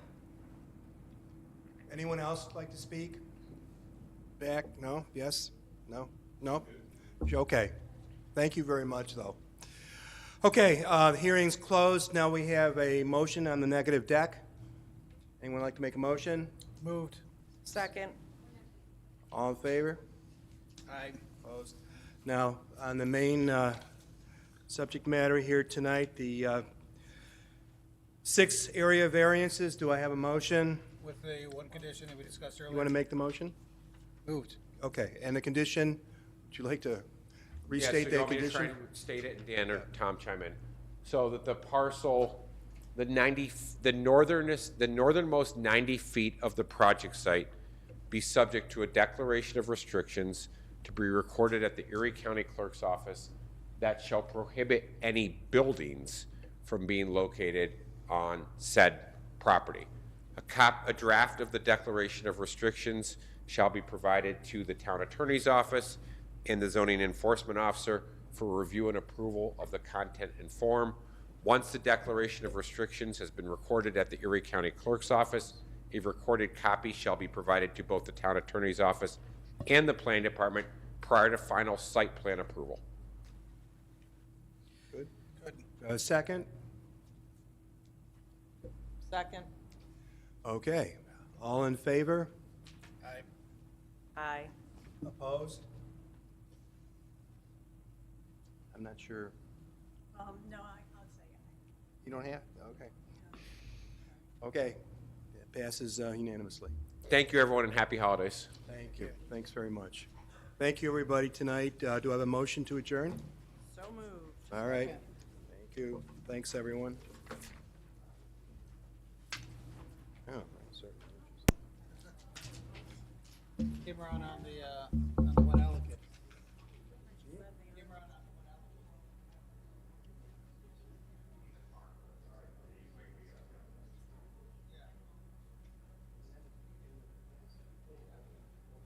Anyone else like to speak? Back? No? Yes? No? No? Okay. Thank you very much, though. Okay, the hearing's closed. Now we have a motion on the negative deck. Anyone like to make a motion?
Moved.
Second.
All in favor?
Aye.
Opposed? Now, on the main subject matter here tonight, the 6 area variances, do I have a motion?
With the one condition that we discussed earlier.
You want to make the motion?
Moved.
Okay, and the condition, would you like to
Yeah,
restate
so you
that
want me to try
condition?
and state it, and Dan or Tom chime in? So that the parcel, the northernmost 90 feet of the project site be subject to a declaration of restrictions to be recorded at the Erie County Clerk's Office that shall prohibit any buildings from being located on said property. A draft of the declaration of restrictions shall be provided to the town attorney's office and the zoning enforcement officer for review and approval of the content and form. Once the declaration of restrictions has been recorded at the Erie County Clerk's Office, a recorded copy shall be provided to both the town attorney's office and the planning department prior to final site plan approval.
Good. Second?
Second.
Okay. All in favor?
Aye.
Aye.
Opposed? I'm not sure.
No, I'll say aye.
You don't have? Okay. Okay. It passes unanimously.
Thank you, everyone, and happy holidays.
Thank you. Thanks very much. Thank you, everybody, tonight. Do I have a motion to adjourn?
So moved.
All right. Thank you. Thanks, everyone. Oh, sorry.
Came around on the